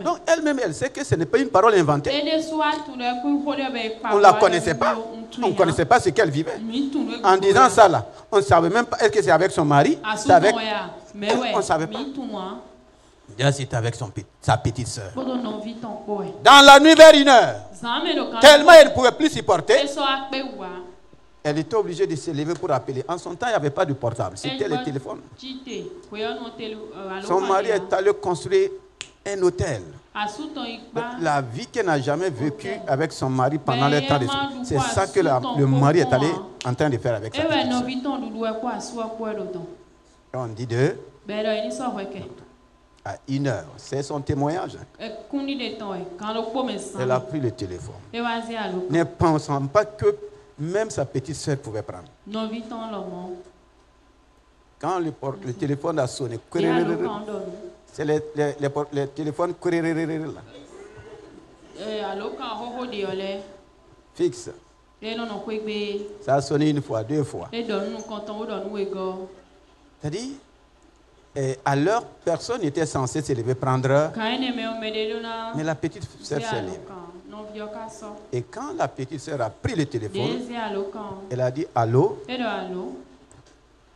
Donc elle-même, elle sait que ce n'est pas une parole inventée. On ne la connaissait pas. On ne connaissait pas ce qu'elle vivait. En disant ça là, on ne savait même pas, est-ce que c'est avec son mari? On ne savait pas. C'était avec sa petite soeur. Dans la nuit vers 1h, tellement elle ne pouvait plus supporter, elle était obligée de se lever pour appeler. En son temps, il n'y avait pas de portable, c'était le téléphone. Son mari est allé construire un hôtel. La vie qu'elle n'a jamais vécue avec son mari pendant le temps de c'est ça que le mari est allé en train de faire avec sa petite soeur. On dit de... À 1h, c'est son témoignage. Elle a pris le téléphone. Ne pensant pas que même sa petite soeur pouvait prendre. Quand le téléphone a sonné, c'est le téléphone fixe. Ça a sonné une fois, deux fois. C'est-à-dire, à l'heure, personne n'était censé se lever prendre. Mais la petite sœur s'est levée. Et quand la petite sœur a pris le téléphone, elle a dit allô.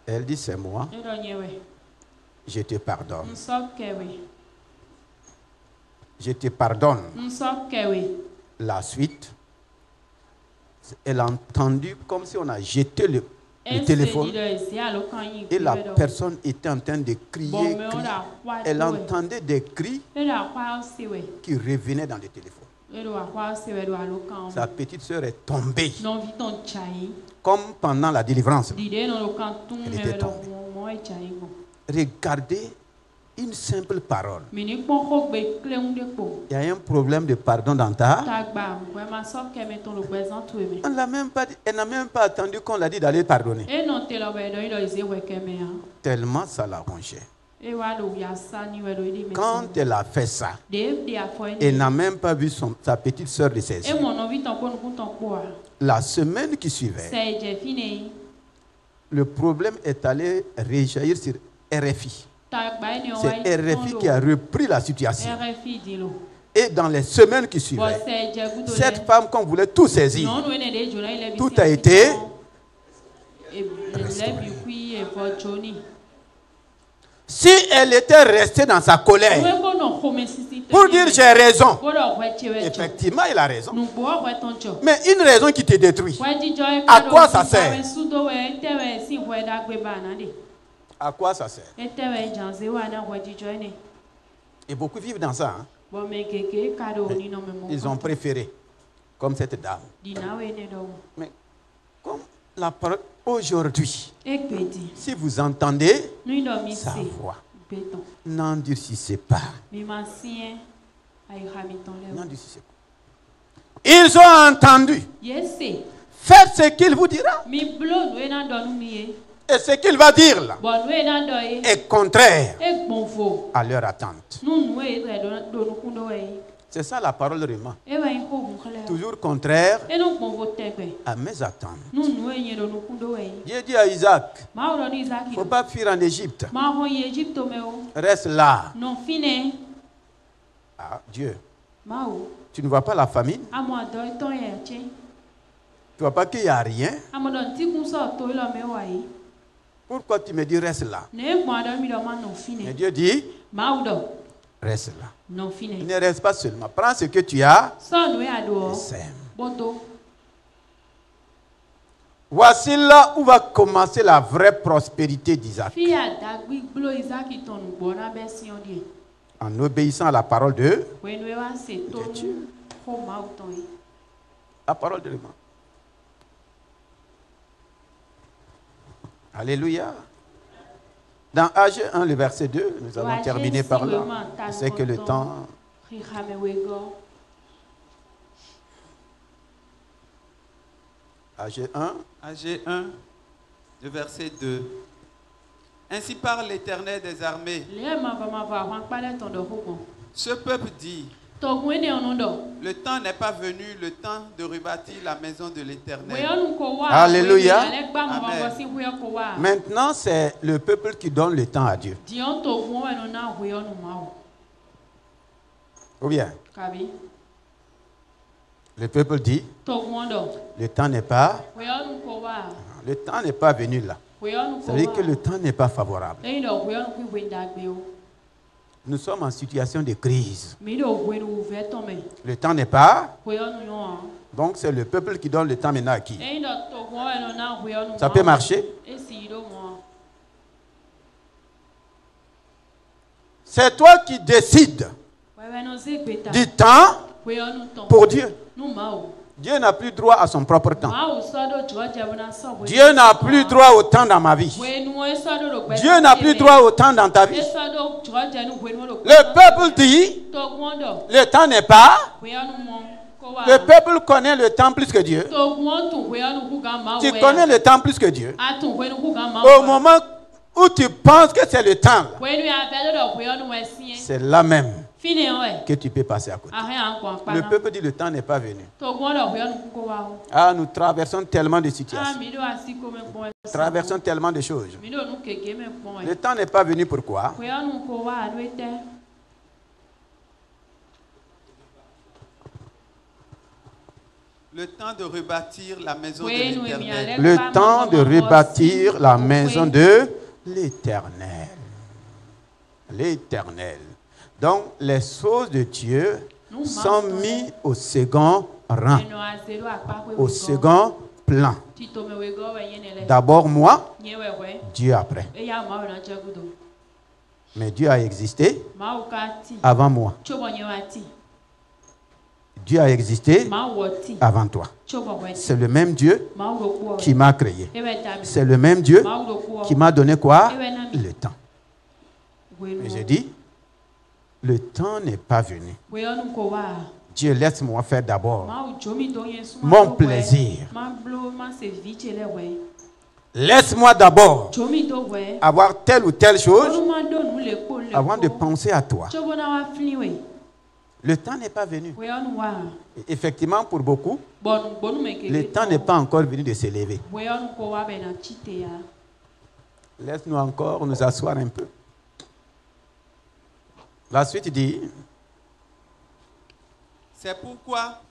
Elle dit c'est moi. Je te pardonne. Je te pardonne. La suite, elle a entendu comme si on a jeté le téléphone et la personne était en train de crier. Elle entendait des cris qui revenaient dans le téléphone. Sa petite sœur est tombée comme pendant la délivrance. Elle était tombée. Regardez une simple parole. Il y a un problème de pardon dans ta... Elle n'a même pas attendu qu'on l'a dit d'aller pardonner. Tellement ça l'a rongé. Quand elle a fait ça, elle n'a même pas vu sa petite soeur de 16 ans. La semaine qui suivait, le problème est allé réjaillir sur RFI. C'est RFI qui a repris la situation. Et dans les semaines qui suivaient, cette femme qu'on voulait tout saisir, tout a été restauré. Si elle était restée dans sa colère pour dire j'ai raison, effectivement il a raison. Mais une raison qui te détruit, à quoi ça sert? À quoi ça sert? Et beaucoup vivent dans ça. Hein? Ils ont préféré, comme cette dame. Mais comme la parole aujourd'hui, si vous entendez sa voix, n'endurcissez pas. N'endurcissez pas. Ils ont entendu. Faites ce qu'il vous dira. Et ce qu'il va dire là est contraire à leur attente. C'est ça la parole de Réma. Toujours contraire à mes attentes. Dieu dit à Isaac, il ne faut pas fuir en Égypte. Reste là. Ah, Dieu, tu ne vois pas la famine? Tu ne vois pas qu'il n'y a rien? Pourquoi tu me dis reste là? Mais Dieu dit, Reste là. Ne reste pas seulement. Prends ce que tu as et sème. Voici là où va commencer la vraie prospérité d'Isaac. En obéissant à la parole de Dieu. La parole de Dieu. Alléluia. Dans Ag 1, le verset 2, nous allons terminer par là. Je sais que le temps... Ag 1. Ag 1, le verset 2. Ainsi parle l'Éternel des armées. Ce peuple dit, le temps n'est pas venu, le temps de rebâtir la maison de l'Éternel. Alléluia. Amen. Maintenant, c'est le peuple qui donne le temps à Dieu. Ou bien? Le peuple dit, le temps n'est pas venu là. Ça veut dire que le temps n'est pas favorable. Nous sommes en situation de crise. Le temps n'est pas. Donc c'est le peuple qui donne le temps maintenant à qui? Ça peut marcher? C'est toi qui décides du temps pour Dieu. Dieu n'a plus droit à son propre temps. Dieu n'a plus droit au temps dans ma vie. Dieu n'a plus droit au temps dans ta vie. Le peuple dit, le temps n'est pas. Le peuple connaît le temps plus que Dieu. Tu connais le temps plus que Dieu. Au moment où tu penses que c'est le temps, c'est là même que tu peux passer à côté. Le peuple dit le temps n'est pas venu. Ah, nous traversons tellement de situations. Nous traversons tellement de choses. Le temps n'est pas venu, pourquoi? Le temps de rebâtir la maison de l'Éternel. Le temps de rebâtir la maison de l'Éternel. L'Éternel. Donc, les choses de Dieu sont mises au second rang, au second plan. D'abord moi, Dieu après. Mais Dieu a existé avant moi. Dieu a existé avant toi. C'est le même Dieu qui m'a créé. C'est le même Dieu qui m'a donné quoi? Le temps. Et je dis, le temps n'est pas venu. Dieu, laisse-moi faire d'abord mon plaisir. Laisse-moi d'abord avoir telle ou telle chose avant de penser à toi. Le temps n'est pas venu. Effectivement, pour beaucoup, le temps n'est pas encore venu de s'élever. Laisse-nous encore nous asseoir un peu. La suite dit, c'est pourquoi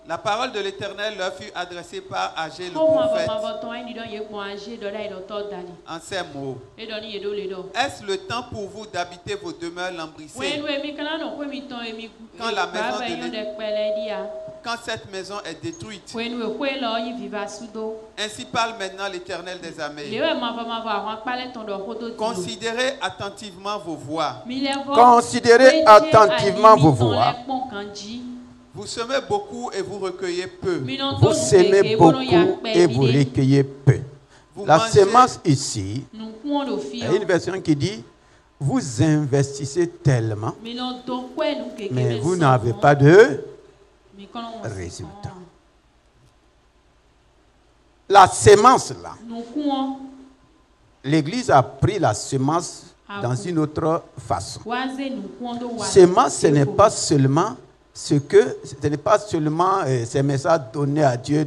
la parole de l'Éternel leur fut adressée par Agé le prophète en ces mots. Est-ce le temps pour vous d'habiter vos demeures lambrissées quand cette maison est détruite? Ainsi parle maintenant l'Éternel des armées. Considérez attentivement vos voies. Considérez attentivement vos voies. Vous semez beaucoup et vous recueillez peu. Vous semez beaucoup et vous recueillez peu. La semence ici, il y a une version qui dit, vous investissez tellement, mais vous n'avez pas de résultat. La semence là, l'Église a pris la semence dans une autre façon. Semence, ce n'est pas seulement ce n'est pas seulement ces messages donnés à Dieu.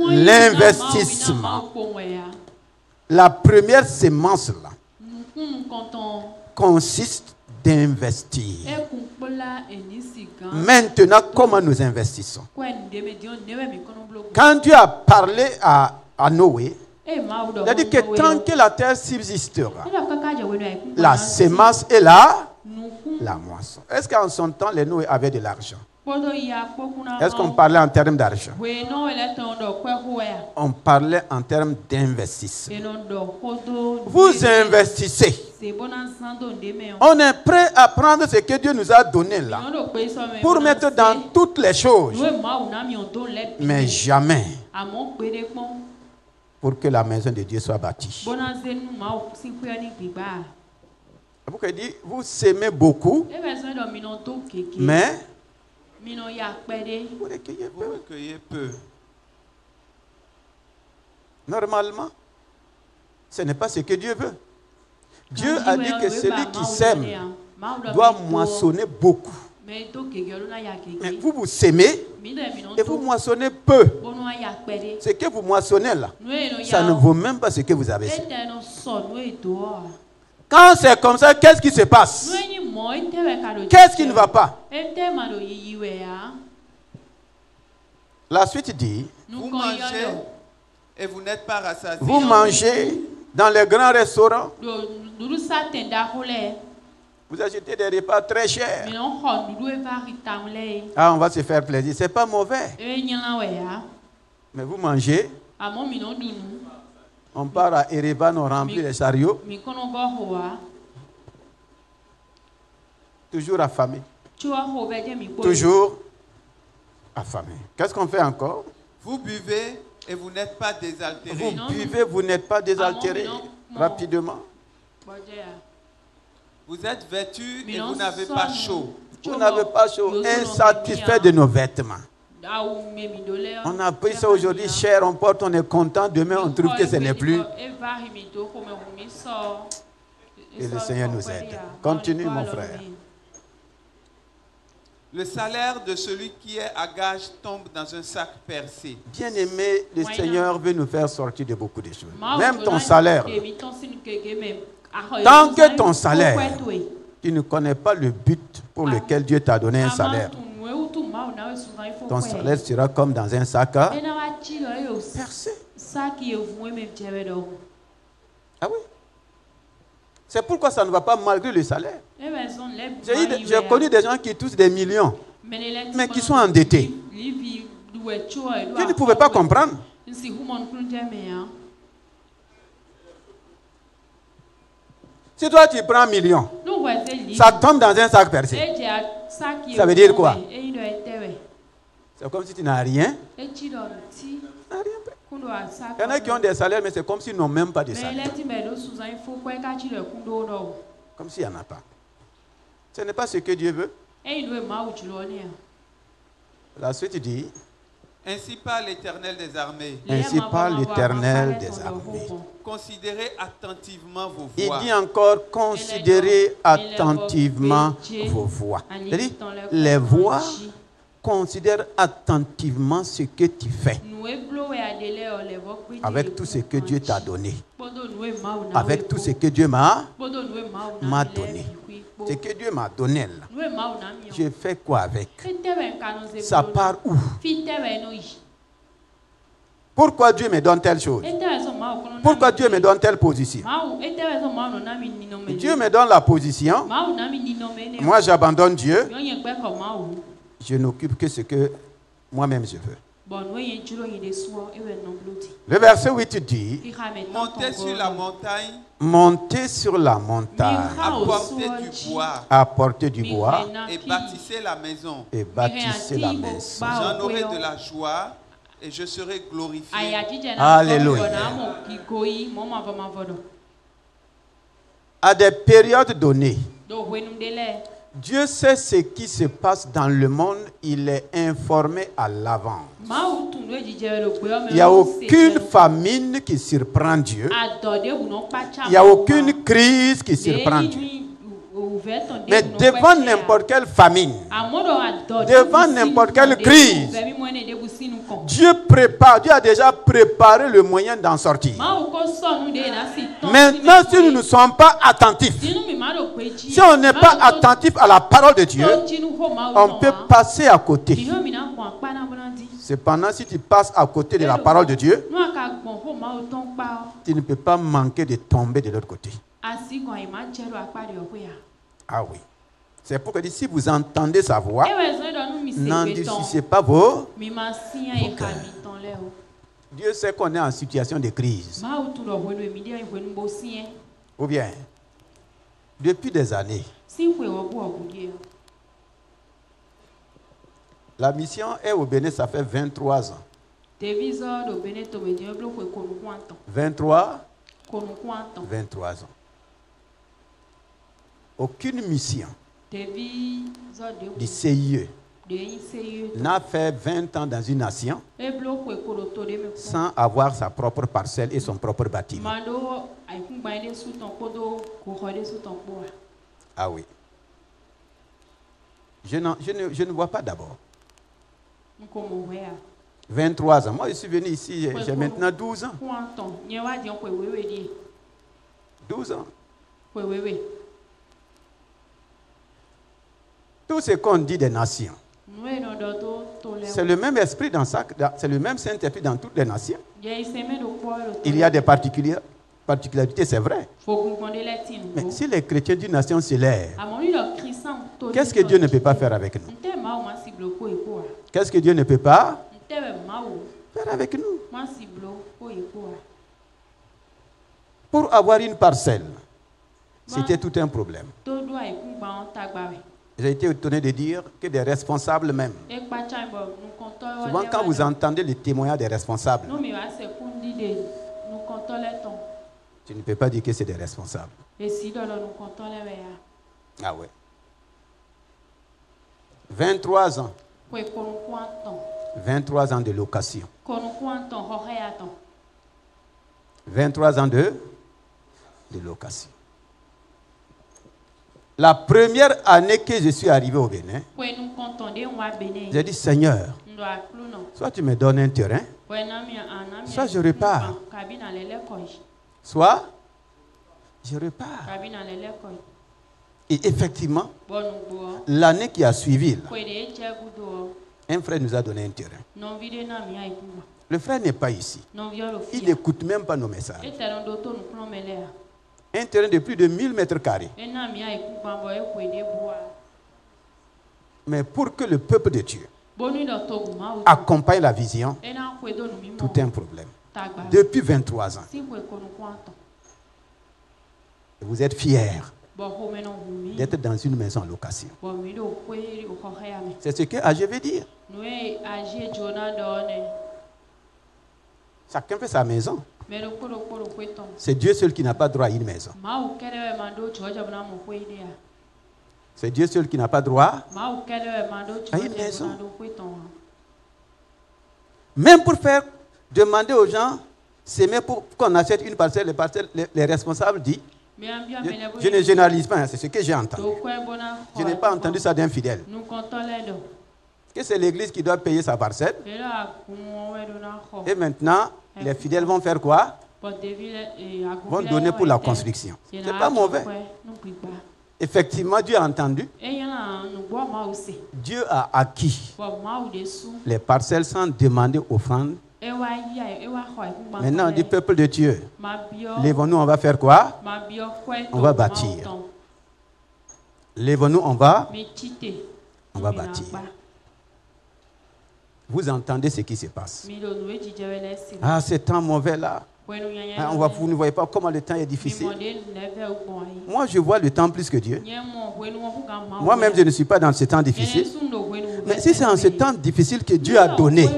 L'investissement. La première semence là consiste d'investir. Maintenant, comment nous investissons? Quand Dieu a parlé à Noé, Il a dit que tant que la terre subsistera, la semence est là, la moisson. Est-ce qu'en son temps, les Noé avaient de l'argent? Est-ce qu'on parlait en termes d'argent? On parlait en termes d'investissement. Vous investissez. On est prêt à prendre ce que Dieu nous a donné là pour mettre dans toutes les choses. Mais jamais pour que la maison de Dieu soit bâtie. Vous s'aimez beaucoup, mais vous recueillez peu. Normalement, ce n'est pas ce que Dieu veut. Dieu a dit que celui qui sème doit moissonner beaucoup. Mais vous vous sémez et vous moissonnez peu. Ce que vous moissonnez là, ça ne vaut même pas ce que vous avez fait. Quand c'est comme ça, qu'est-ce qui se passe? Qu'est-ce qui ne va pas? La suite dit, vous mangez et vous n'êtes pas rassasiés. Vous mangez dans les grands restaurants. Vous achetez des repas très chers. Ah, on va se faire plaisir. C'est pas mauvais. Mais vous mangez. On part à Erevan, on remplit les chariots. Toujours affamé. Toujours affamé. Qu'est-ce qu'on fait encore? Vous buvez et vous n'êtes pas désaltéré. Vous buvez, vous n'êtes pas désaltéré. Rapidement. Vous êtes vêtus et vous n'avez pas chaud. Vous n'avez pas chaud. Insatisfait de nos vêtements. On a pris ça aujourd'hui cher, on porte, on est content. Demain, on trouve que ce n'est plus. Et le Seigneur nous aide. Continue, mon frère. Le salaire de celui qui est à gage tombe dans un sac percé. Bien-aimé, le Seigneur veut nous faire sortir de beaucoup de choses. Même ton salaire. Tant que ton salaire, tu ne connais pas le but pour lequel Dieu t'a donné un salaire. Ton salaire sera comme dans un sac percé. Ah oui. C'est pourquoi ça ne va pas malgré le salaire. J'ai connu des gens qui touchent des millions, mais qui sont endettés. Je ne pouvais pas comprendre. Si toi tu prends un million, ça tombe dans un sac percé. Ça veut dire quoi? C'est comme si tu n'as rien. Il y en a qui ont des salaires, mais c'est comme s'ils n'ont même pas de salaire. Comme s'il n'y en a pas. Ce n'est pas ce que Dieu veut. La suite dit, ainsi parle l'Éternel des armées. Ainsi parle l'Éternel des armées. Considérez attentivement vos voix. Il dit encore, considérez attentivement vos voix. C'est-à-dire, les voix considèrent attentivement ce que tu fais. Avec tout ce que Dieu t'a donné. Avec tout ce que Dieu m'a donné. Ce que Dieu m'a donné là. Je fais quoi avec? Ça part où? Pourquoi Dieu me donne telle chose? Pourquoi Dieu me donne telle position? Dieu me donne la position. Moi j'abandonne Dieu. Je n'occupe que ce que moi-même je veux. Le verset 8 dit, montez sur la montagne. Montez sur la montagne. Apportez du bois. Et bâtissez la maison. Et bâtissez la maison. J'en aurai de la joie et je serai glorifié. Alléluia. À des périodes données, Dieu sait ce qui se passe dans le monde, il est informé à l'avance. Il n'y a aucune famine qui surprend Dieu. Il n'y a aucune crise qui surprend Dieu. Mais devant n'importe quelle famine, devant n'importe quelle crise, Dieu a déjà préparé le moyen d'en sortir. Maintenant, si nous ne sommes pas attentifs, si on n'est pas attentif à la parole de Dieu, on peut passer à côté. Cependant, si tu passes à côté de la parole de Dieu, tu ne peux pas manquer de tomber de l'autre côté. Ah oui. C'est pourquoi si vous entendez sa voix, n'endurcissez pas vos cœurs. Dieu sait qu'on est en situation de crise. Ou bien, depuis des années, la mission est au Bénin, ça fait 23 ans. 23 ans. Aucune mission du CIE n'a fait 20 ans dans une nation sans avoir sa propre parcelle et son propre bâtiment. Ah oui. Je ne vois pas d'abord. 23 ans. Moi, je suis venu ici, j'ai maintenant 12 ans. 12 ans. Tout ce qu'on dit des nations, c'est le même esprit c'est le même Saint-Esprit dans toutes les nations. Il y a des particularités, c'est vrai. Mais si les chrétiens d'une nation se lèvent, qu'est-ce que Dieu ne peut pas faire avec nous? Qu'est-ce que Dieu ne peut pas faire avec nous? Pour avoir une parcelle, c'était tout un problème. J'ai été étonné de dire que des responsables même. Souvent quand vous entendez les témoignages des responsables, tu ne peux pas dire que c'est des responsables. Ah ouais. 23 ans. 23 ans de location. 23 ans de location. La première année que je suis arrivé au Bénin, j'ai dit, Seigneur, soit tu me donnes un terrain, soit je repars. Soit je repars. Et effectivement, l'année qui a suivi, là, un frère nous a donné un terrain. Le frère n'est pas ici. Il n'écoute même pas nos messages. Un terrain de plus de 1000 mètres carrés. Mais pour que le peuple de Dieu accompagne la vision, tout est un problème. Depuis 23 ans. Vous êtes fiers d'être dans une maison en location. C'est ce que AG veut dire. Chacun fait sa maison. C'est Dieu seul qui n'a pas droit à une maison. C'est Dieu seul qui n'a pas droit à une maison. Même pour faire demander aux gens, s'aimer pour qu'on achète une parcelle, les responsables disent, je ne généralise pas, c'est ce que j'ai entendu. Je n'ai pas entendu ça d'un fidèle. Que c'est l'église qui doit payer sa parcelle. Et maintenant, les fidèles vont faire quoi? Vont donner pour la construction. Ce n'est pas mauvais. Effectivement, Dieu a entendu. Dieu a acquis les parcelles sans demander offrande. Maintenant, du peuple de Dieu, lèvons-nous, on va faire quoi? On va bâtir. Lèvons-nous, on va bâtir. Vous entendez ce qui se passe. Ah, ce temps mauvais là. Ah, vous ne voyez pas comment le temps est difficile. Moi, je vois le temps plus que Dieu. Moi-même, je ne suis pas dans ce temps difficile. Mais si c'est en ce temps difficile que Dieu a donné,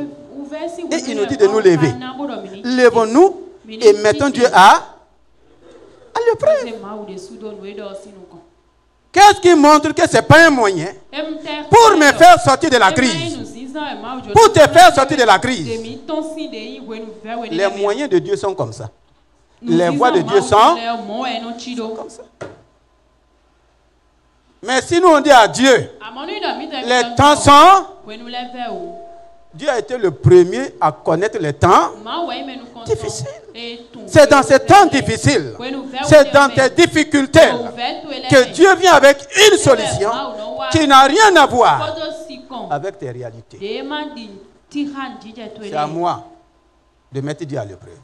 et il nous dit de nous lever, lèvons-nous et mettons Dieu à l'épreuve. Qu'est-ce qui montre que ce n'est pas un moyen pour me faire sortir de la crise? Pour te faire sortir de la crise. Les moyens de Dieu sont comme ça. Les voies de Dieu sont comme ça. Mais si nous on dit à Dieu, les temps sont... Dieu a été le premier à connaître les temps difficiles. C'est dans ces temps difficiles, c'est dans tes difficultés que Dieu vient avec une solution qui n'a rien à voir avec tes réalités. C'est à moi de mettre Dieu à l'épreuve.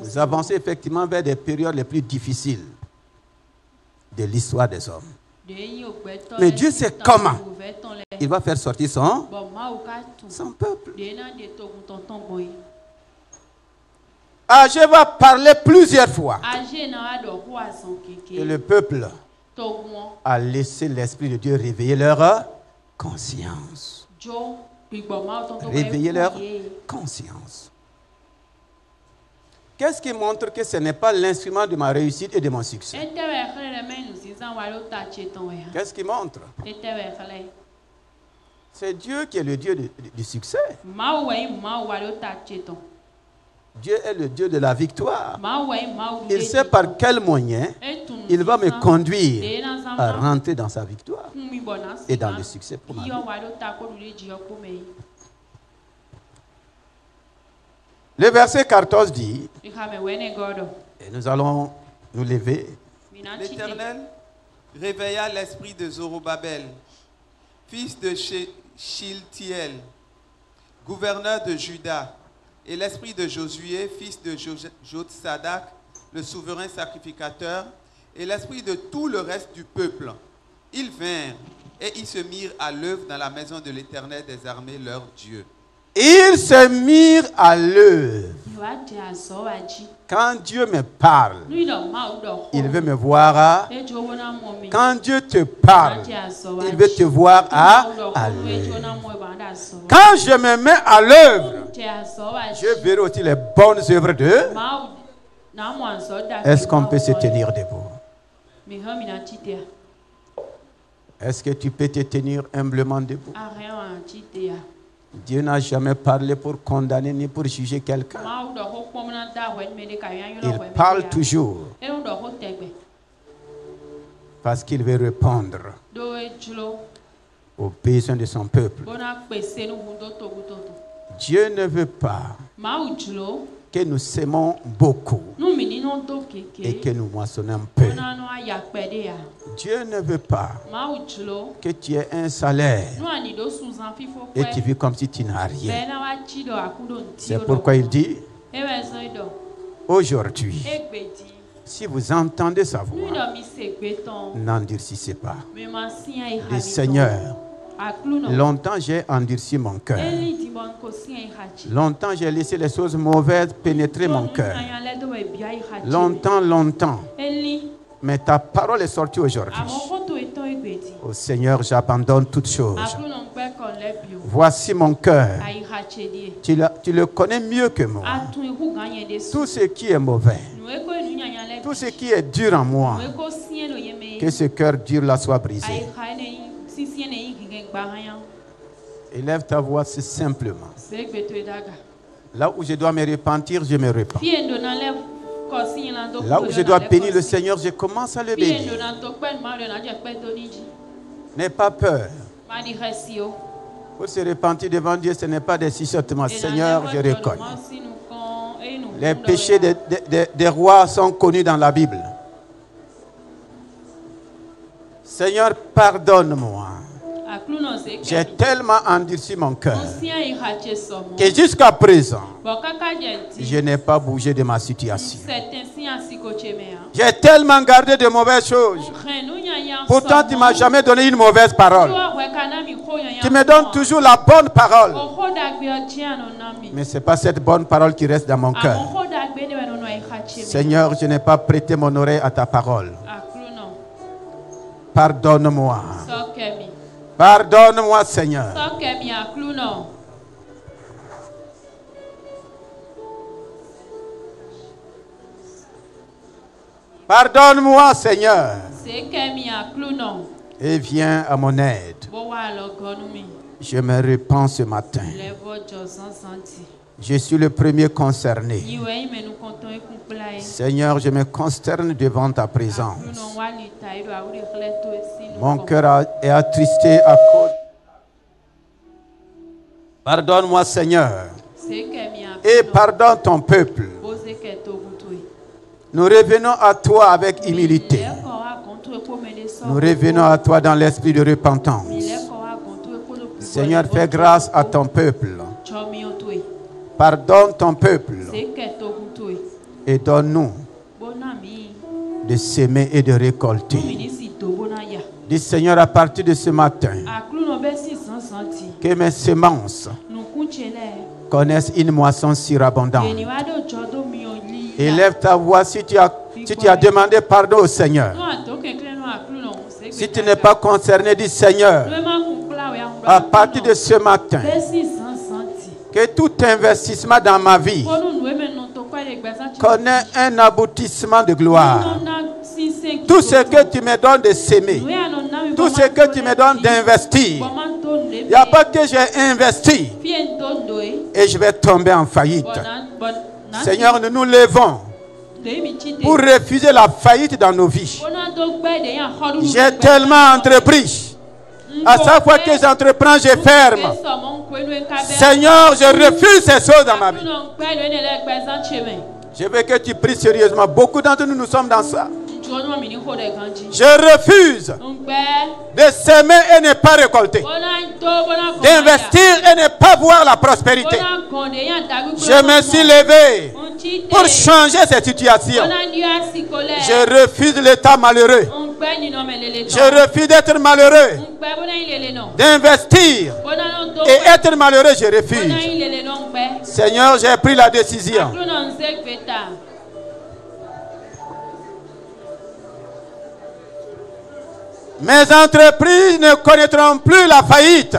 Vous avancez effectivement vers des périodes les plus difficiles de l'histoire des hommes. Mais Dieu sait comment il va faire sortir son peuple. Agé va parler plusieurs fois. Et le peuple a laissé l'Esprit de Dieu réveiller leur conscience. Réveiller leur conscience. Qu'est-ce qui montre que ce n'est pas l'instrument de ma réussite et de mon succès? Qu'est-ce qui montre? C'est Dieu qui est le Dieu du succès. Dieu est le Dieu de la victoire. Il sait par quel moyen il va me conduire à rentrer dans sa victoire et dans le succès pour ma vie. Le verset 14 dit, et nous allons nous lever. L'Éternel réveilla l'esprit de Zorobabel, fils de Shiltiel, gouverneur de Juda, et l'esprit de Josué, fils de Jotsadak, le souverain sacrificateur, et l'esprit de tout le reste du peuple. Ils vinrent et ils se mirent à l'œuvre dans la maison de l'Éternel des armées, leur Dieu. Ils se mirent à l'œuvre. Quand Dieu me parle, il veut me voir. Quand Dieu te parle, il veut te voir à l'œuvre. Quand je me mets à l'œuvre, je verrai aussi les bonnes œuvres de. Est-ce qu'on peut se tenir debout? Est-ce que tu peux te tenir humblement debout? Dieu n'a jamais parlé pour condamner ni pour juger quelqu'un. Il parle toujours parce qu'il veut répondre aux besoins de son peuple. Dieu ne veut pas que nous sèmons beaucoup et que nous moissonnons peu. Dieu ne veut pas que tu aies un salaire et tu vis comme si tu n'as rien. C'est pourquoi il dit, aujourd'hui, si vous entendez sa voix, n'endurcissez pas. Le Seigneur, longtemps j'ai endurci mon cœur. Longtemps j'ai laissé les choses mauvaises pénétrer mon cœur. Longtemps. Mais ta parole est sortie aujourd'hui. Au Seigneur, j'abandonne toutes choses. Voici mon cœur. Tu le connais mieux que moi. Tout ce qui est mauvais, tout ce qui est dur en moi, que ce cœur dur-là soit brisé. Élève ta voix simplement. Là où je dois me repentir, je me repens. Là où je dois bénir le Seigneur, je commence à le bénir. N'aie pas peur. Pour se repentir devant Dieu, ce n'est pas des chuchotements. Seigneur, je reconnais. Les péchés des rois sont connus dans la Bible. Seigneur, pardonne-moi. J'ai tellement endurci mon cœur que jusqu'à présent, je n'ai pas bougé de ma situation. J'ai tellement gardé de mauvaises choses. Pourtant, tu ne m'as jamais donné une mauvaise parole. Tu me donnes toujours la bonne parole. Mais ce n'est pas cette bonne parole qui reste dans mon cœur. Seigneur, je n'ai pas prêté mon oreille à ta parole. Pardonne-moi. Pardonne-moi, Seigneur. Pardonne-moi, Seigneur. Et viens à mon aide. Je me repens ce matin. Je suis le premier concerné. Seigneur, je me consterne devant ta présence. Mon cœur est attristé à cause. Pardonne-moi, Seigneur. Et pardonne ton peuple. Nous revenons à toi avec humilité. Nous revenons à toi dans l'esprit de repentance. Seigneur, fais grâce à ton peuple. Pardonne ton peuple et donne-nous de s'aimer et de récolter. Dis Seigneur, à partir de ce matin, que mes semences connaissent une moisson surabondante. Élève ta voix si tu as demandé pardon au Seigneur. Si tu n'es pas concerné, dis Seigneur, à partir de ce matin, que tout investissement dans ma vie connaît un aboutissement de gloire. Tout ce que tu me donnes de s'aimer, tout ce que tu me donnes d'investir, il n'y a pas que j'ai investi et je vais tomber en faillite. Seigneur, nous nous levons pour refuser la faillite dans nos vies. J'ai tellement entrepris. À chaque fois que j'entreprends, je ferme. Seigneur, je refuse ces choses dans ma vie. Je veux que tu pries sérieusement. Beaucoup d'entre nous, nous sommes dans ça. Je refuse de s'aimer et ne pas récolter, d'investir et ne pas voir la prospérité. Je me suis levé pour changer cette situation. Je refuse l'état malheureux. Je refuse d'être malheureux, d'investir et être malheureux, je refuse. Seigneur, j'ai pris la décision. Mes entreprises ne connaîtront plus la faillite.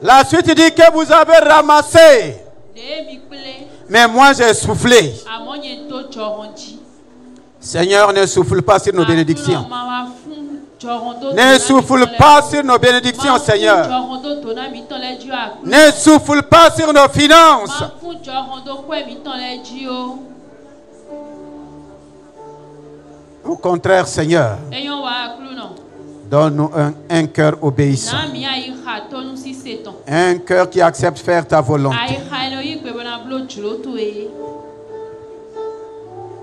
La suite dit que vous avez ramassé, mais moi j'ai soufflé. Seigneur, ne souffle pas sur nos bénédictions. Ne souffle pas sur nos bénédictions, Seigneur. Ne souffle pas sur nos finances. Au contraire, Seigneur, donne-nous un cœur obéissant. Un cœur qui accepte de faire ta volonté.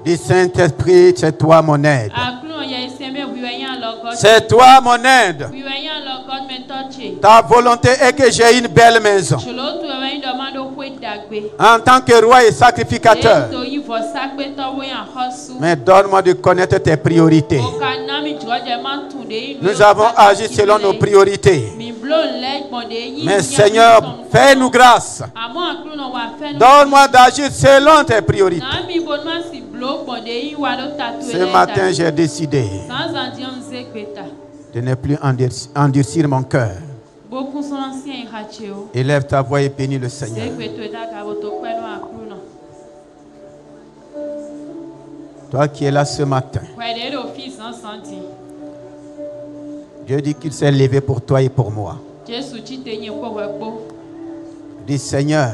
Dis Saint-Esprit, c'est toi mon aide. C'est toi mon aide. Ta volonté est que j'ai une belle maison. En tant que roi et sacrificateur. Mais donne-moi de connaître tes priorités. Nous avons agi selon nos priorités. Mais Seigneur, fais-nous grâce. Donne-moi d'agir selon tes priorités. Ce matin, j'ai décidé de ne plus endurcir mon cœur. Élève ta voix et bénis le Seigneur. Toi qui es là ce matin, Dieu dit qu'il s'est levé pour toi et pour moi. Dis Seigneur,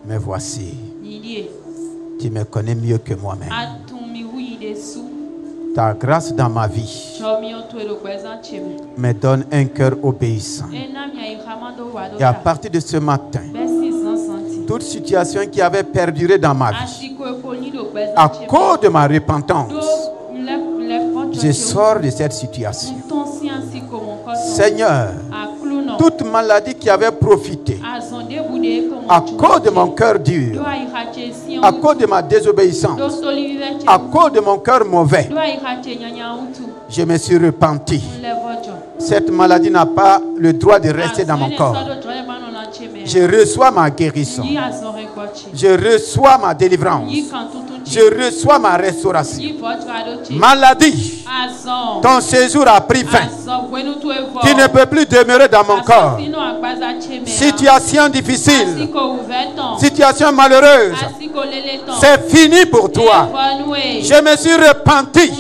me voici. Tu me connais mieux que moi-même. Ta grâce dans ma vie me donne un cœur obéissant. Et à partir de ce matin, toute situation qui avait perduré dans ma vie, à cause de ma repentance, je sors de cette situation. Seigneur, toute maladie qui avait profité à cause de mon cœur dur, à cause de ma désobéissance, à cause de mon cœur mauvais, je me suis repenti. Cette maladie n'a pas le droit de rester dans mon corps. Je reçois ma guérison. Je reçois ma délivrance. Je reçois ma restauration. Maladie, ton séjour a pris fin. Tu ne peux plus demeurer dans mon corps. Situation difficile, situation malheureuse, c'est fini pour toi. Je me suis repenti.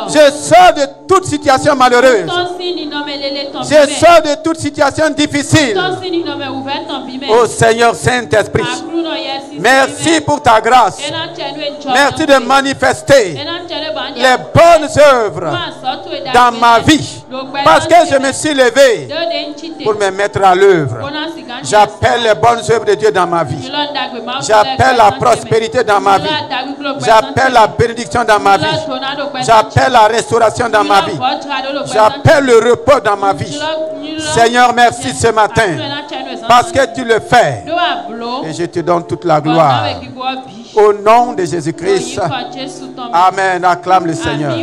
Je sors de toute situation malheureuse. Je sors de toute situation difficile. Oh Seigneur Saint-Esprit, merci pour ta grâce. Merci de manifester les bonnes œuvres dans ma vie. Parce que je me suis levé pour me mettre à l'œuvre. J'appelle les bonnes œuvres de Dieu dans ma vie. J'appelle la prospérité dans ma vie. J'appelle la bénédiction dans ma vie. J'appelle la restauration dans ma vie. J'appelle le repos dans ma vie. Seigneur, merci ce matin parce que tu le fais. Et je te donne toute la gloire. Au nom de Jésus-Christ. Amen. Acclame le Seigneur.